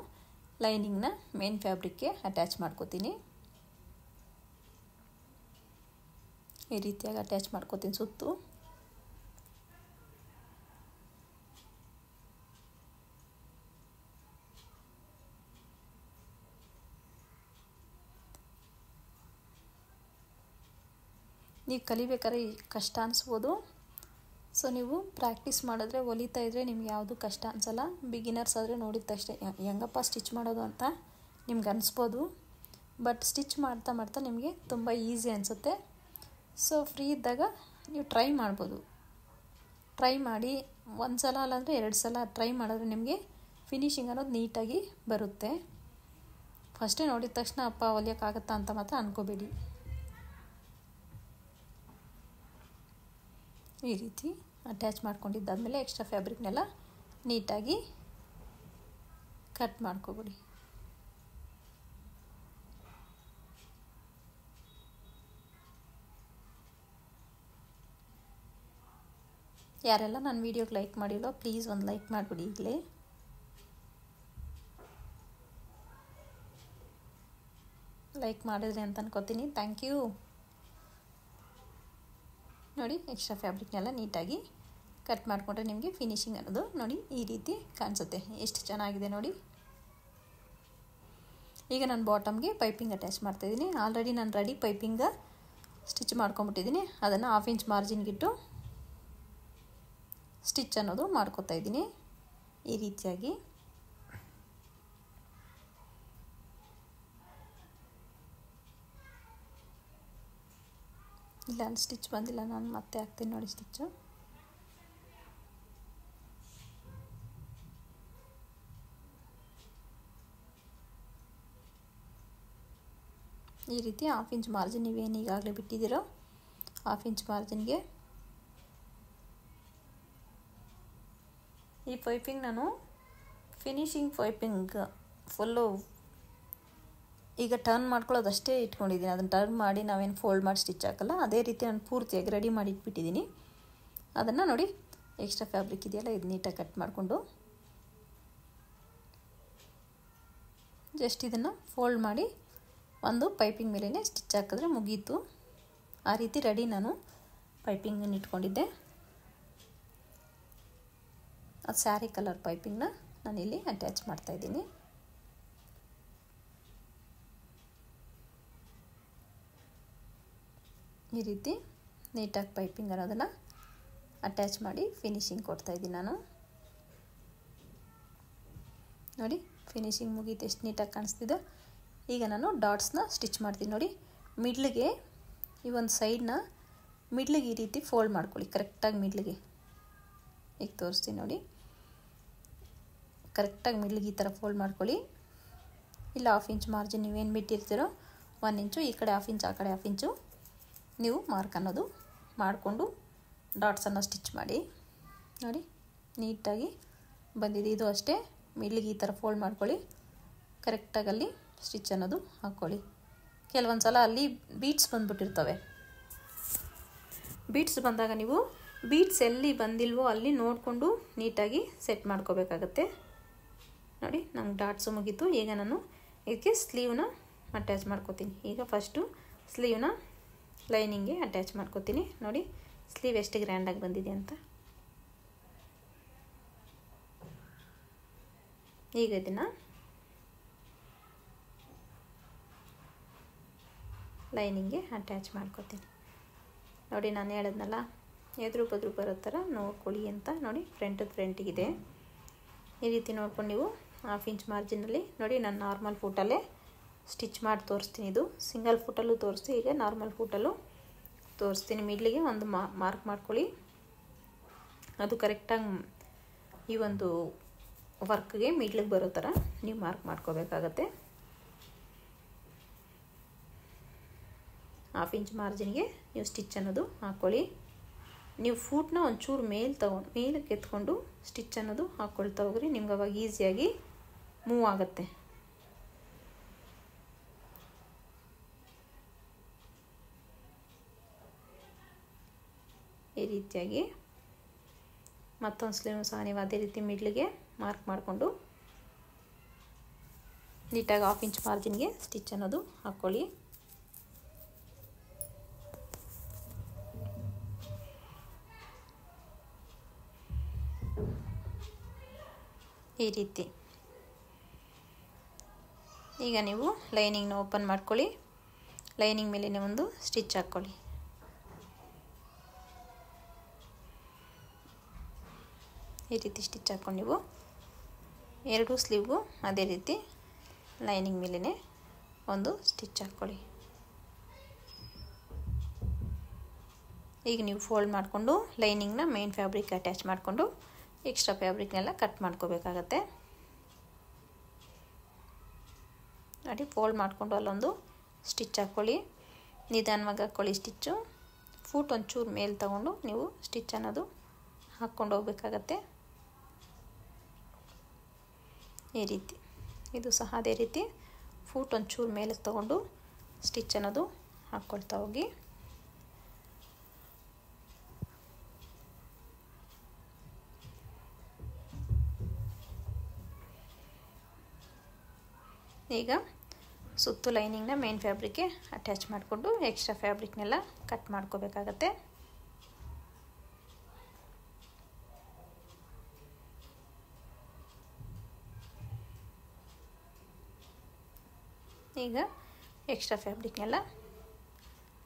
ಲೈನಿಂಗ್ನ ಮೇನ್ ಫ್ಯಾಬ್ರಿಕ್ಗೆ ಅಟ್ಯಾಚ್ ಮಾಡ್ಕೋತೀನಿ. ಈ ರೀತಿಯಾಗಿ ಅಟ್ಯಾಚ್ ಮಾಡ್ಕೋತೀನಿ ಸುತ್ತು. ನೀವು ಕಲಿಬೇಕಾದ್ರೆ ಕಷ್ಟ ಅನಿಸ್ಬೋದು. ಸೊ ನೀವು ಪ್ರಾಕ್ಟೀಸ್ ಮಾಡಿದ್ರೆ ಹೊಲಿತಾ ಇದ್ದರೆ ನಿಮ್ಗೆ ಯಾವುದು ಕಷ್ಟ ಅನಿಸಲ್ಲ. ಬಿಗಿನರ್ಸ್ ಆದರೆ ನೋಡಿದ ತಕ್ಷಣ ಹೆಂಗಪ್ಪ ಸ್ಟಿಚ್ ಮಾಡೋದು ಅಂತ ನಿಮ್ಗೆ ಅನಿಸ್ಬೋದು. ಬಟ್ ಸ್ಟಿಚ್ ಮಾಡ್ತಾ ಮಾಡ್ತಾ ನಿಮಗೆ ತುಂಬ ಈಸಿ ಅನಿಸುತ್ತೆ. ಸೊ ಫ್ರೀ ಇದ್ದಾಗ ನೀವು ಟ್ರೈ ಮಾಡ್ಬೋದು. ಟ್ರೈ ಮಾಡಿ 1 ಸಲ ಅಲ್ಲಾಂದರೆ 2 ಸಲ ಟ್ರೈ ಮಾಡಿದ್ರೆ ನಿಮಗೆ ಫಿನಿಶಿಂಗ್ ಅನ್ನೋದು ನೀಟಾಗಿ ಬರುತ್ತೆ. ಫಸ್ಟೇ ನೋಡಿದ ತಕ್ಷಣ ಅಪ್ಪ ಹೊಲಿಯೋಕ್ಕಾಗತ್ತಾ ಅಂತ ಮಾತ್ರ ಅಂದ್ಕೋಬೇಡಿ. ಈ ರೀತಿ ಅಟ್ಯಾಚ್ ಮಾಡ್ಕೊಂಡಿದ್ದಾದಮೇಲೆ ಎಕ್ಸ್ಟ್ರಾ ಫ್ಯಾಬ್ರಿಕ್ನೆಲ್ಲ ನೀಟಾಗಿ ಕಟ್ ಮಾಡ್ಕೊಬಿಡಿ. ಯಾರೆಲ್ಲ ನನ್ನ ವೀಡಿಯೋಗೆ ಲೈಕ್ ಮಾಡಿಲ್ಲೋ ಪ್ಲೀಸ್ ಒಂದು ಲೈಕ್ ಮಾಡಿಬಿಡಿ ಈಗಲೇ. ಲೈಕ್ ಮಾಡಿದ್ರಿ ಅಂತ ಅನ್ಕೋತೀನಿ. Thank you. ನೋಡಿ ಎಕ್ಸ್ಟ್ರಾ ಫ್ಯಾಬ್ರಿಕ್ನೆಲ್ಲ ನೀಟಾಗಿ ಕಟ್ ಮಾಡಿಕೊಂಡ್ರೆ ನಿಮಗೆ ಫಿನಿಶಿಂಗ್ ಅನ್ನೋದು ನೋಡಿ ಈ ರೀತಿ ಕಾಣಿಸುತ್ತೆ. ಎಷ್ಟು ಚೆನ್ನಾಗಿದೆ ನೋಡಿ. ಈಗ ನಾನು ಬಾಟಮ್ಗೆ ಪೈಪಿಂಗ್ ಅಟ್ಯಾಚ್ ಮಾಡ್ತಾಯಿದ್ದೀನಿ. ಆಲ್ರೆಡಿ ನಾನು ರೆಡಿ ಪೈಪಿಂಗ ಸ್ಟಿಚ್ ಮಾಡ್ಕೊಂಬಿಟ್ಟಿದ್ದೀನಿ. ಅದನ್ನು 1/2 ಇಂಚ್ ಮಾರ್ಜಿನ್ಗಿಟ್ಟು ಸ್ಟಿಚ್ ಅನ್ನೋದು ಮಾಡ್ಕೊತಾ ಇದ್ದೀನಿ ಈ ರೀತಿಯಾಗಿ. ಇಲ್ಲ ಅಲ್ಲಿ ಸ್ಟಿಚ್ ಬಂದಿಲ್ಲ, ನಾನು ಮತ್ತೆ ಹಾಕ್ತೀನಿ ನೋಡಿ ಸ್ಟಿಚ್ಚು. ಈ ರೀತಿ 1/2 ಇಂಚ್ ಮಾರ್ಜಿನ್ ನೀವೇನು ಈಗಾಗಲೇ ಬಿಟ್ಟಿದ್ದೀರೋ 1/2 ಇಂಚ್ ಮಾರ್ಜಿನ್ಗೆ ಈ ಪೈಪಿಂಗ್ ನಾನು ಫಿನಿಶಿಂಗ್ ಪೈಪಿಂಗ್ ಫುಲ್ಲು ಈಗ ಟರ್ನ್ ಮಾಡ್ಕೊಳ್ಳೋದಷ್ಟೇ ಇಟ್ಕೊಂಡಿದ್ದೀನಿ. ಅದನ್ನು ಟರ್ನ್ ಮಾಡಿ ನಾವೇನು ಫೋಲ್ಡ್ ಮಾಡಿ ಸ್ಟಿಚ್ ಹಾಕಲ್ಲ, ಅದೇ ರೀತಿ ನಾನು ಪೂರ್ತಿಯಾಗಿ ರೆಡಿ ಮಾಡಿ ಇಟ್ಬಿಟ್ಟಿದ್ದೀನಿ. ಅದನ್ನು ನೋಡಿ ಎಕ್ಸ್ಟ್ರಾ ಫ್ಯಾಬ್ರಿಕ್ ಇದೆಯಲ್ಲ ಇದು ನೀಟಾಗಿ ಕಟ್ ಮಾಡಿಕೊಂಡು ಜಸ್ಟ್ ಇದನ್ನು ಫೋಲ್ಡ್ ಮಾಡಿ ಒಂದು ಪೈಪಿಂಗ್ ಮೇಲೇ ಸ್ಟಿಚ್ ಹಾಕಿದ್ರೆ ಮುಗೀತು. ಆ ರೀತಿ ರೆಡಿ ನಾನು ಪೈಪಿಂಗನ್ನು ಇಟ್ಕೊಂಡಿದ್ದೆ. ಅದು ಸ್ಯಾರಿ ಕಲರ್ ಪೈಪಿಂಗ್ನ ನಾನಿಲ್ಲಿ ಅಟ್ಯಾಚ್ ಮಾಡ್ತಾಯಿದ್ದೀನಿ. ಈ ರೀತಿ ನೀಟಾಗಿ ಪೈಪಿಂಗ್ ಅನ್ನೋದನ್ನು ಅಟ್ಯಾಚ್ ಮಾಡಿ ಫಿನಿಶಿಂಗ್ ಕೊಡ್ತಾಯಿದ್ದೀನಿ ನಾನು. ನೋಡಿ ಫಿನಿಶಿಂಗ್ ಮುಗೀತು, ಎಷ್ಟು ನೀಟಾಗಿ ಕಾಣಿಸ್ತಿದೆ. ಈಗ ನಾನು ಡಾಟ್ಸ್ನ ಸ್ಟಿಚ್ ಮಾಡ್ತೀನಿ ನೋಡಿ. ಮಿಡ್ಲಿಗೆ ಈ ಒಂದು ಸೈಡ್ನ ಮಿಡ್ಲಿಗೆ ಈ ರೀತಿ ಫೋಲ್ಡ್ ಮಾಡ್ಕೊಳ್ಳಿ, ಕರೆಕ್ಟಾಗಿ ಮಿಡ್ಲಿಗೆ. ಈಗ ತೋರಿಸ್ತೀನಿ ನೋಡಿ, ಕರೆಕ್ಟಾಗಿ ಮಿಡ್ಲಿಗೆ ಈ ಥರ ಫೋಲ್ಡ್ ಮಾಡ್ಕೊಳ್ಳಿ. ಇಲ್ಲ 1/2 ಇಂಚ್ ಮಾರ್ಜಿನ್ ನೀವೇನು ಬಿಟ್ಟಿರ್ತೀರೋ 1 ಇಂಚು ಈ ಕಡೆ 1/2 ಇಂಚ್ ಆ ಕಡೆ 1/2 ಇಂಚು ನೀವು ಮಾರ್ಕ್ ಅನ್ನೋದು ಮಾಡಿಕೊಂಡು ಡಾಟ್ಸನ್ನು ಸ್ಟಿಚ್ ಮಾಡಿ. ನೋಡಿ ನೀಟಾಗಿ ಬಂದಿದೆ. ಇದು ಅಷ್ಟೇ ಮಿಡ್ಲಿಗೆ ಈ ಥರ ಫೋಲ್ಡ್ ಮಾಡ್ಕೊಳ್ಳಿ, ಕರೆಕ್ಟಾಗಿ ಅಲ್ಲಿ ಸ್ಟಿಚ್ ಅನ್ನೋದು ಹಾಕ್ಕೊಳ್ಳಿ. ಕೆಲವೊಂದು ಸಲ ಅಲ್ಲಿ ಬೀಟ್ಸ್ ಬಂದುಬಿಟ್ಟಿರ್ತವೆ. ಬೀಟ್ಸ್ ಬಂದಾಗ ನೀವು ಬೀಟ್ಸ್ ಎಲ್ಲಿ ಬಂದಿಲ್ವೋ ಅಲ್ಲಿ ನೋಡಿಕೊಂಡು ನೀಟಾಗಿ ಸೆಟ್ ಮಾಡ್ಕೋಬೇಕಾಗತ್ತೆ. ನೋಡಿ ನಮ್ಗೆ ಡಾಟ್ಸು ಮುಗೀತು. ಈಗ ನಾನು ಇದಕ್ಕೆ ಸ್ಲೀವ್ನ ಅಟ್ಯಾಚ್ ಮಾಡ್ಕೋತೀನಿ. ಈಗ ಫಸ್ಟು ಸ್ಲೀವ್ನ ಲೈನಿಂಗ್ಗೆ ಅಟ್ಯಾಚ್ ಮಾಡ್ಕೋತೀನಿ. ನೋಡಿ ಸ್ಲೀವ್ ಎಷ್ಟು ಗ್ರ್ಯಾಂಡಾಗಿ ಬಂದಿದೆ ಅಂತ. ಈಗ ಇದನ್ನು ಲೈನಿಂಗ್ಗೆ ಅಟ್ಯಾಚ್ ಮಾಡ್ಕೋತೀನಿ. ನೋಡಿ ನಾನು ಹೇಳಿದ್ನಲ್ಲ ಎದುರು ಬದ್ರು ಬರೋ ಥರ ನೋಡ್ಕೊಳ್ಳಿ ಅಂತ. ನೋಡಿ ಫ್ರಂಟಿಗಿದೆ. ಈ ರೀತಿ ನೋಡ್ಕೊಂಡು ನೀವು 1/2 ಇಂಚ್ ಮಾರ್ಜಿನಲ್ಲಿ ನೋಡಿ ನಾನು ನಾರ್ಮಲ್ ಫೂಟಲ್ಲೇ ಸ್ಟಿಚ್ ಮಾಡಿ ತೋರಿಸ್ತೀನಿ. ಇದು ಸಿಂಗಲ್ ಫೂಟಲ್ಲೂ ತೋರಿಸ್ತೀನಿ, ಈಗ ನಾರ್ಮಲ್ ಫೂಟಲ್ಲೂ ತೋರಿಸ್ತೀನಿ. ಮಿಡ್ಲಿಗೆ ಒಂದು ಮಾರ್ಕ್ ಮಾಡ್ಕೊಳ್ಳಿ. ಅದು ಕರೆಕ್ಟಾಗಿ ಈ ಒಂದು ವರ್ಕ್ಗೆ ಮಿಡ್ಲಿಗೆ ಬರೋ ಥರ ನೀವು ಮಾರ್ಕ್ ಮಾಡ್ಕೋಬೇಕಾಗತ್ತೆ. 1/2 ಇಂಚ್ ಮಾರ್ಜಿನ್ಗೆ ನೀವು ಸ್ಟಿಚ್ ಅನ್ನೋದು ಹಾಕ್ಕೊಳ್ಳಿ. ನೀವು ಫೂಟ್ನ ಒಂಚೂರು ಮೇಲಕ್ಕೆ ಎತ್ಕೊಂಡು ಸ್ಟಿಚ್ ಅನ್ನೋದು ಹಾಕ್ಕೊಳ್ತಾ ಹೋಗ್ರಿ. ನಿಮ್ಗೆ ಅವಾಗ ಈಸಿಯಾಗಿ ಮೂವ್ ಆಗುತ್ತೆ. ಈ ರೀತಿಯಾಗಿ ಮತ್ತೊಂದು ಸ್ಲೀವ್ ಸಹ ನೀವು ಅದೇ ರೀತಿ ಮಿಡ್ಲಿಗೆ ಮಾರ್ಕ್ ಮಾಡಿಕೊಂಡು ನೀಟಾಗಿ 1/2 ಇಂಚ್ ಮಾರ್ಜಿನ್ಗೆ ಸ್ಟಿಚ್ ಅನ್ನೋದು ಹಾಕ್ಕೊಳ್ಳಿ. ಈ ರೀತಿ ಈಗ ನೀವು ಲೈನಿಂಗ್ನ ಓಪನ್ ಮಾಡ್ಕೊಳ್ಳಿ. ಲೈನಿಂಗ್ ಮೇಲೇ ಒಂದು ಸ್ಟಿಚ್ ಹಾಕ್ಕೊಳ್ಳಿ. ಈ ರೀತಿ ಸ್ಟಿಚ್ ಹಾಕ್ಕೊಂಡು ನೀವು ಎರಡೂ ಸ್ಲೀವ್ಗೂ ಅದೇ ರೀತಿ ಲೈನಿಂಗ್ ಮೇಲೇ ಒಂದು ಸ್ಟಿಚ್ ಹಾಕ್ಕೊಳ್ಳಿ. ಈಗ ನೀವು ಫೋಲ್ಡ್ ಮಾಡಿಕೊಂಡು ಲೈನಿಂಗ್ನ ಮೇನ್ ಫ್ಯಾಬ್ರಿಕ್ ಅಟ್ಯಾಚ್ ಮಾಡಿಕೊಂಡು ಎಕ್ಸ್ಟ್ರಾ ಫ್ಯಾಬ್ರಿಕ್ನೆಲ್ಲ ಕಟ್ ಮಾಡ್ಕೋಬೇಕಾಗತ್ತೆ. ನೋಡಿ ಫೋಲ್ಡ್ ಮಾಡಿಕೊಂಡು ಅಲ್ಲೊಂದು ಸ್ಟಿಚ್ ಹಾಕ್ಕೊಳ್ಳಿ. ನಿಧಾನವಾಗಿ ಹಾಕ್ಕೊಳ್ಳಿ ಸ್ಟಿಚ್ಚು. ಫೂಟ್ ಒಂಚೂರು ಮೇಲೆ ತಗೊಂಡು ನೀವು ಸ್ಟಿಚ್ ಅನ್ನೋದು ಹಾಕ್ಕೊಂಡು ಹೋಗ್ಬೇಕಾಗತ್ತೆ. ಈ ರೀತಿ ಇದು ಸಹ ಅದೇ ರೀತಿ ಫೂಟ್ ಒಂಚೂರು ಮೇಲೆ ತಗೊಂಡು ಸ್ಟಿಚ್ ಅನ್ನೋದು ಹಾಕ್ಕೊಳ್ತಾ ಹೋಗಿ. ಈಗ ಸುತ್ತು ಲೈನಿಂಗ್ನ ಮೇನ್ ಫ್ಯಾಬ್ರಿಕ್ಗೆ ಅಟ್ಯಾಚ್ ಮಾಡಿಕೊಂಡು ಎಕ್ಸ್ಟ್ರಾ ಫ್ಯಾಬ್ರಿಕ್ನೆಲ್ಲ ಕಟ್ ಮಾಡ್ಕೋಬೇಕಾಗತ್ತೆ. ಈಗ ಎಕ್ಸ್ಟ್ರಾ ಫ್ಯಾಬ್ರಿಕ್ನೆಲ್ಲ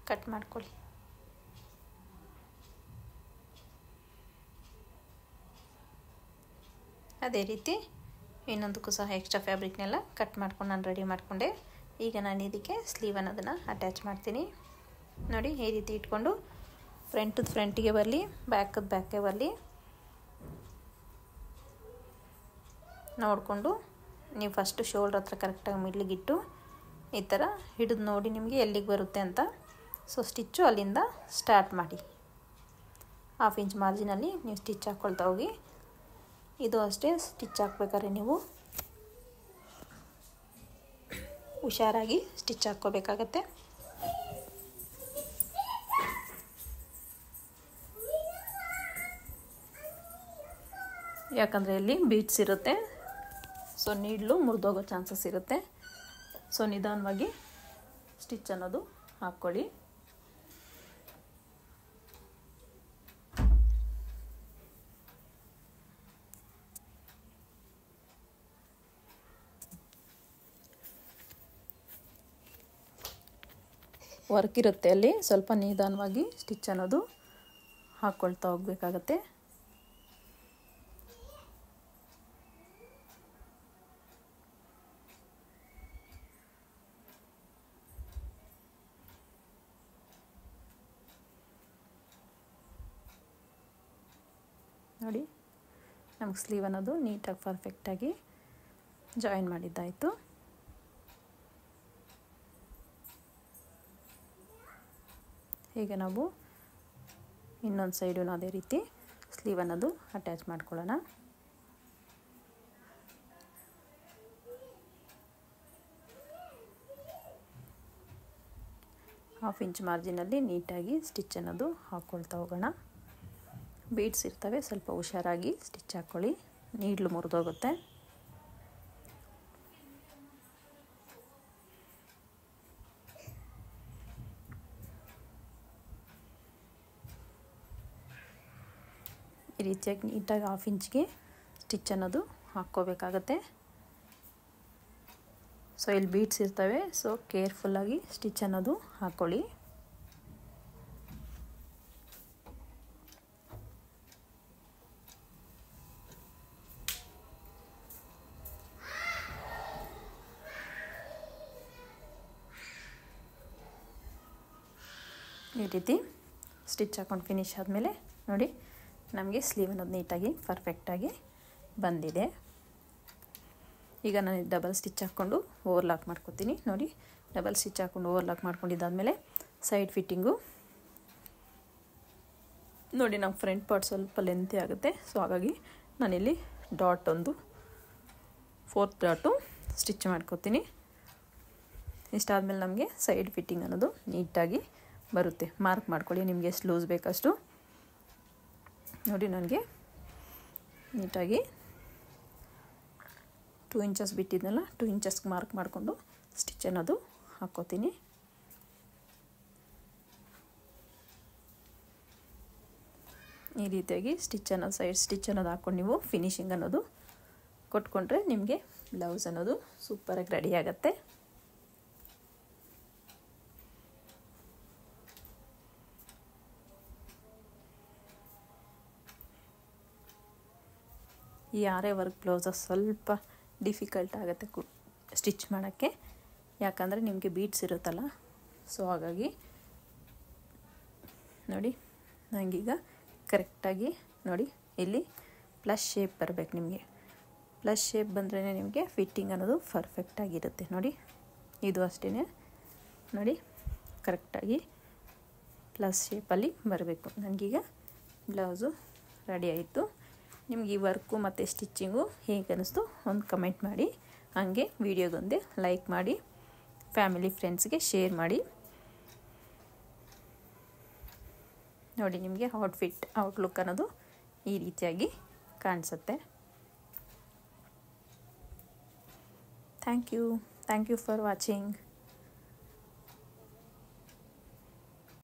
ಕಟ್ ಮಾಡ್ಕೊಳ್ಳಿ. ಅದೇ ರೀತಿ ಇನ್ನೊಂದಕ್ಕೂ ಸಹ ಎಕ್ಸ್ಟ್ರಾ ಫ್ಯಾಬ್ರಿಕ್ನೆಲ್ಲ ಕಟ್ ಮಾಡ್ಕೊಂಡು ನಾನು ರೆಡಿ ಮಾಡಿಕೊಂಡೆ. ಈಗ ನಾನು ಇದಕ್ಕೆ ಸ್ಲೀವ್ ಅನ್ನೋದನ್ನು ಅಟ್ಯಾಚ್ ಮಾಡ್ತೀನಿ. ನೋಡಿ ಈ ರೀತಿ ಇಟ್ಕೊಂಡು ಫ್ರಂಟಿಗೆ ಬರಲಿ, ಬ್ಯಾಕ್ಗೆ ಬರಲಿ ನೋಡಿಕೊಂಡು ನೀವು ಫಸ್ಟು ಶೋಲ್ಡ್ರ್ ಹತ್ರ ಕರೆಕ್ಟಾಗಿ ಮಿಡ್ಲಿಗಿಟ್ಟು ಈ ಥರ ಹಿಡಿದು ನೋಡಿ ನಿಮಗೆ ಎಲ್ಲಿಗೆ ಬರುತ್ತೆ ಅಂತ. ಸೊ ಸ್ಟಿಚ್ಚು ಅಲ್ಲಿಂದ ಸ್ಟಾರ್ಟ್ ಮಾಡಿ. 1/2 ಇಂಚ್ ಮಾರ್ಜಿನಲ್ಲಿ ನೀವು ಸ್ಟಿಚ್ ಹಾಕ್ಕೊಳ್ತಾ ಹೋಗಿ. ಇದು ಅಷ್ಟೇ ಸ್ಟಿಚ್ ಹಾಕ್ಬೇಕಾದ್ರೆ ನೀವು ಹುಷಾರಾಗಿ ಸ್ಟಿಚ್ ಹಾಕ್ಕೋಬೇಕಾಗತ್ತೆ. ಯಾಕಂದರೆ ಇಲ್ಲಿ ಬೀಟ್ಸ್ ಇರುತ್ತೆ, ಸೊ ನೀಡ್ಲು ಮುರಿದೋಗೋ ಚಾನ್ಸಸ್ ಇರುತ್ತೆ. ಸೊ ನಿಧಾನವಾಗಿ ಸ್ಟಿಚ್ ಅನ್ನೋದು ಹಾಕ್ಕೊಳ್ಳಿ. ವರ್ಕ್ ಇರುತ್ತೆ ಅಲ್ಲಿ, ಸ್ವಲ್ಪ ನಿಧಾನವಾಗಿ ಸ್ಟಿಚ್ ಅನ್ನೋದು ಹಾಕ್ಕೊಳ್ತಾ ಹೋಗಬೇಕಾಗತ್ತೆ. ನೋಡಿ ನಮಗೆ ಸ್ಲೀವ್ ಅನ್ನೋದು ನೀಟಾಗಿ ಪರ್ಫೆಕ್ಟಾಗಿ ಜಾಯಿನ್ ಮಾಡಿದ್ದಾಯಿತು. ಈಗ ನಾವು ಇನ್ನೊಂದು ಸೈಡು ಅದೇ ರೀತಿ ಸ್ಲೀವ್ ಅನ್ನೋದು ಅಟ್ಯಾಚ್ ಮಾಡ್ಕೊಳ್ಳೋಣ. ಹಾಫ್ ಇಂಚ್ ಮಾರ್ಜಿನಲ್ಲಿ ನೀಟಾಗಿ ಸ್ಟಿಚ್ ಅನ್ನೋದು ಹಾಕ್ಕೊಳ್ತಾ ಹೋಗೋಣ. ಬೀಡ್ಸ್ ಇರ್ತವೆ, ಸ್ವಲ್ಪ ಹುಷಾರಾಗಿ ಸ್ಟಿಚ್ ಹಾಕ್ಕೊಳ್ಳಿ, ನೀಡ್ಲು ಮುರಿದೋಗುತ್ತೆ. ಈ ರೀತಿಯಾಗಿ ನೀಟಾಗಿ ಹಾಫ್ ಇಂಚ್ಗೆ ಸ್ಟಿಚ್ ಅನ್ನೋದು ಹಾಕ್ಕೋಬೇಕಾಗತ್ತೆ. ಸೊ ಇಲ್ಲಿ ಬೀಡ್ಸ್ ಇರ್ತವೆ, ಸೊ ಕೇರ್ಫುಲ್ಲಾಗಿ ಸ್ಟಿಚ್ ಅನ್ನೋದು ಹಾಕ್ಕೊಳ್ಳಿ. ಈ ರೀತಿ ಸ್ಟಿಚ್ ಹಾಕ್ಕೊಂಡು ಫಿನಿಶ್ ಆದಮೇಲೆ ನೋಡಿ ನಮಗೆ ಸ್ಲೀವ್ ಅನ್ನೋದು ನೀಟಾಗಿ ಪರ್ಫೆಕ್ಟಾಗಿ ಬಂದಿದೆ. ಈಗ ನಾನು ಡಬಲ್ ಸ್ಟಿಚ್ ಹಾಕ್ಕೊಂಡು ಓವರ್ಲಾಕ್ ಮಾಡ್ಕೊತೀನಿ. ನೋಡಿ ಡಬಲ್ ಸ್ಟಿಚ್ ಹಾಕ್ಕೊಂಡು ಓವರ್ಲಾಕ್ ಮಾಡ್ಕೊಂಡಿದ್ದಾದಮೇಲೆ ಸೈಡ್ ಫಿಟ್ಟಿಂಗು ನೋಡಿ, ನಮ್ಮ ಫ್ರಂಟ್ ಪಾರ್ಟ್ ಸ್ವಲ್ಪ ಲೆಂತಿ ಆಗುತ್ತೆ. ಸೊ ಹಾಗಾಗಿ ನಾನಿಲ್ಲಿ ಡಾಟ್ ಒಂದು 4th ಡಾಟು ಸ್ಟಿಚ್ ಮಾಡ್ಕೊತೀನಿ. ಇಷ್ಟಾದಮೇಲೆ ನಮಗೆ ಸೈಡ್ ಫಿಟ್ಟಿಂಗ್ ಅನ್ನೋದು ನೀಟಾಗಿ ಬರುತ್ತೆ. ಮಾರ್ಕ್ ಮಾಡ್ಕೊಳ್ಳಿ, ನಿಮಗೆ ಎಷ್ಟು ಲೂಸ್ ಬೇಕಷ್ಟು. ನೋಡಿ ನನಗೆ ನೀಟಾಗಿ 2 ಇಂಚಸ್ ಬಿಟ್ಟಿದ್ನಲ್ಲ, 2 ಇಂಚಸ್ಗೆ ಮಾರ್ಕ್ ಮಾಡಿಕೊಂಡು ಸ್ಟಿಚ್ ಅನ್ನೋದು ಹಾಕ್ಕೋತೀನಿ. ಈ ರೀತಿಯಾಗಿ ಸ್ಟಿಚ್ ಅನ್ನೋದು ಸೈಡ್ ಸ್ಟಿಚ್ ಅನ್ನೋದು ಹಾಕ್ಕೊಂಡು ನೀವು ಫಿನಿಶಿಂಗ್ ಅನ್ನೋದು ಕೊಟ್ಕೊಂಡ್ರೆ ನಿಮಗೆ ಬ್ಲೌಸ್ ಅನ್ನೋದು ಸೂಪರಾಗಿ ರೆಡಿ ಆಗುತ್ತೆ. ಈ ಆರೆ ವರ್ಕ್ ಬ್ಲೌಸಸ್ ಸ್ವಲ್ಪ ಡಿಫಿಕಲ್ಟ್ ಆಗುತ್ತೆ ಸ್ಟಿಚ್ ಮಾಡೋಕ್ಕೆ, ಯಾಕಂದರೆ ನಿಮಗೆ ಬೀಡ್ಸ್ ಇರುತ್ತಲ್ಲ. ಸೊ ಹಾಗಾಗಿ ನೋಡಿ ನನಗೀಗ ಕರೆಕ್ಟಾಗಿ ನೋಡಿ ಇಲ್ಲಿ ಪ್ಲಸ್ ಶೇಪ್ ಬರಬೇಕು. ನಿಮಗೆ ಪ್ಲಸ್ ಶೇಪ್ ಬಂದ್ರೇ ನಿಮಗೆ ಫಿಟ್ಟಿಂಗ್ ಅನ್ನೋದು ಪರ್ಫೆಕ್ಟಾಗಿರುತ್ತೆ. ನೋಡಿ ಇದು ಅಷ್ಟೇ, ನೋಡಿ ಕರೆಕ್ಟಾಗಿ ಪ್ಲಸ್ ಶೇಪಲ್ಲಿ ಬರಬೇಕು. ನನಗೀಗ ಬ್ಲೌಸು ರೆಡಿ ಆಯಿತು. ನಿಮ್ಗೆ ಈ ವರ್ಕು ಮತ್ತು ಸ್ಟಿಚ್ಚಿಂಗು ಹೇಗೆ ಅನ್ನಿಸ್ತು ಒಂದು ಕಮೆಂಟ್ ಮಾಡಿ, ಹಾಗೆ ವಿಡಿಯೋಗೊಂದೇ ಲೈಕ್ ಮಾಡಿ, ಫ್ಯಾಮಿಲಿ ಫ್ರೆಂಡ್ಸ್ಗೆ ಶೇರ್ ಮಾಡಿ. ನೋಡಿ ನಿಮಗೆ ಔಟ್ಲುಕ್ ಅನ್ನೋದು ಈ ರೀತಿಯಾಗಿ ಕಾಣಿಸುತ್ತೆ. Thank you for watching.